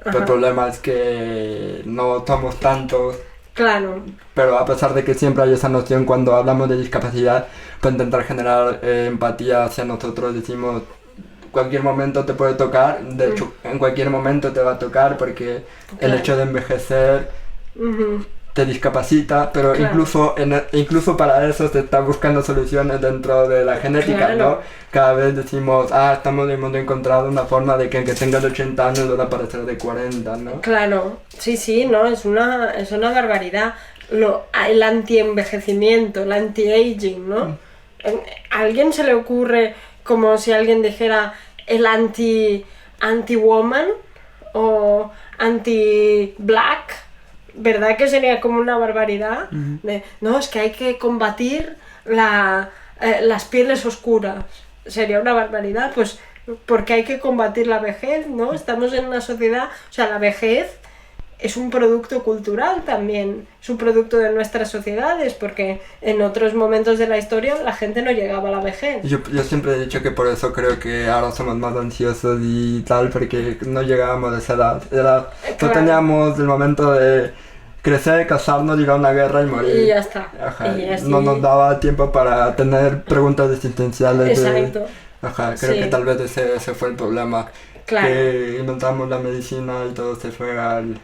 Pero el problema es que no somos tantos. Claro. Pero a pesar de que siempre hay esa noción cuando hablamos de discapacidad, para intentar generar empatía hacia nosotros, decimos cualquier momento te puede tocar, de hecho en cualquier momento te va a tocar, porque el hecho de envejecer te discapacita, pero Claro. incluso para eso se están buscando soluciones dentro de la genética, Claro. ¿no? Cada vez decimos, hemos encontrado una forma de que aunque tengas 80 años van a parecer de 40, ¿no? Claro, sí, no, es una barbaridad. El anti-envejecimiento, el anti-aging, ¿no? ¿A alguien se le ocurre como si alguien dijera el anti-woman o anti-black? ¿Verdad que sería como una barbaridad? No, es que hay que combatir las pieles oscuras. Sería una barbaridad, pues porque hay que combatir la vejez, ¿no? Estamos en una sociedad, o sea, la vejez es un producto cultural también, es un producto de nuestras sociedades, porque en otros momentos de la historia la gente no llegaba a la vejez. Yo siempre he dicho que por eso creo que ahora somos más ansiosos y tal, porque no llegábamos a esa edad. No Claro. teníamos el momento de crecer, casarnos, ir a una guerra y morir. Y ya está. Ajá, Y así- no nos daba tiempo para tener preguntas existenciales. Exacto. Ajá, creo Sí. que tal vez ese fue el problema. Claro. Que inventamos la medicina y todo se fue al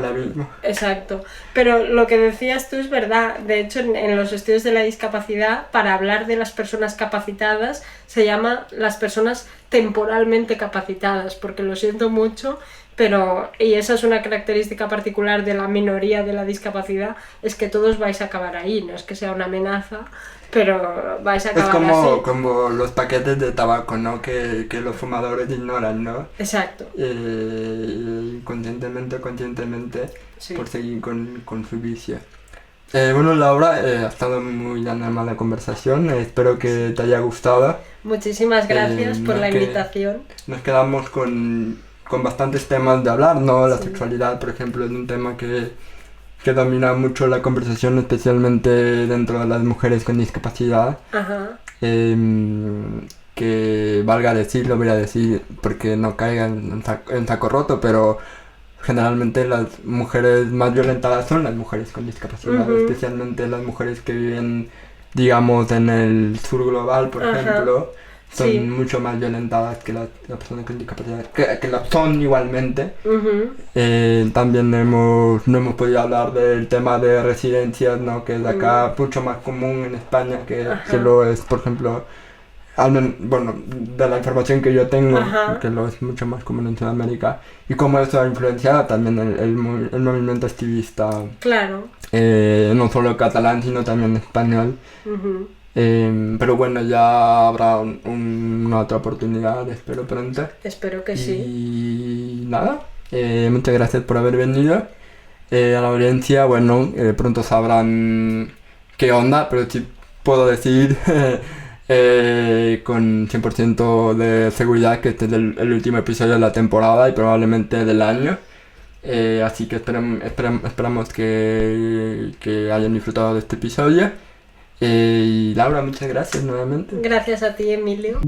abismo. Exacto. Pero lo que decías tú es verdad. De hecho, en los estudios de la discapacidad, para hablar de las personas capacitadas, se llama las personas temporalmente capacitadas, porque lo siento mucho, pero, y esa es una característica particular de la minoría de la discapacidad, es que todos vais a acabar ahí, no es que sea una amenaza, pero vais a Es acabar así. como los paquetes de tabaco, ¿no? Que los fumadores ignoran, ¿no? Exacto. Inconscientemente o conscientemente, Sí. por seguir con su vicio. Bueno, Laura, ha estado muy animada la conversación, espero que te haya gustado. Muchísimas gracias por la invitación. Nos quedamos con bastantes temas de hablar, ¿no? La sexualidad, por ejemplo, es un tema que domina mucho la conversación, especialmente dentro de las mujeres con discapacidad. Ajá. Que valga decirlo, voy a decir, porque no caigan en saco roto, pero generalmente las mujeres más violentadas son las mujeres con discapacidad, especialmente las mujeres que viven, digamos, en el sur global, por ejemplo, son mucho más violentadas que las personas con discapacidad, que las son igualmente. También no hemos podido hablar del tema de residencias, ¿no? Que es acá mucho más común en España que lo es, por ejemplo, bueno, de la información que yo tengo, que lo es mucho más común en Sudamérica, y cómo eso ha influenciado también el movimiento activista, Claro. no solo catalán, sino también español. Pero bueno, ya habrá una otra oportunidad, espero pronto. Espero que sí. Y nada, muchas gracias por haber venido. A la audiencia, bueno, pronto sabrán qué onda, pero sí puedo decir con 100% de seguridad que este es el último episodio de la temporada y probablemente del año. Así que esperamos que hayan disfrutado de este episodio. Y Laura, muchas gracias nuevamente. Gracias a ti, Emilio.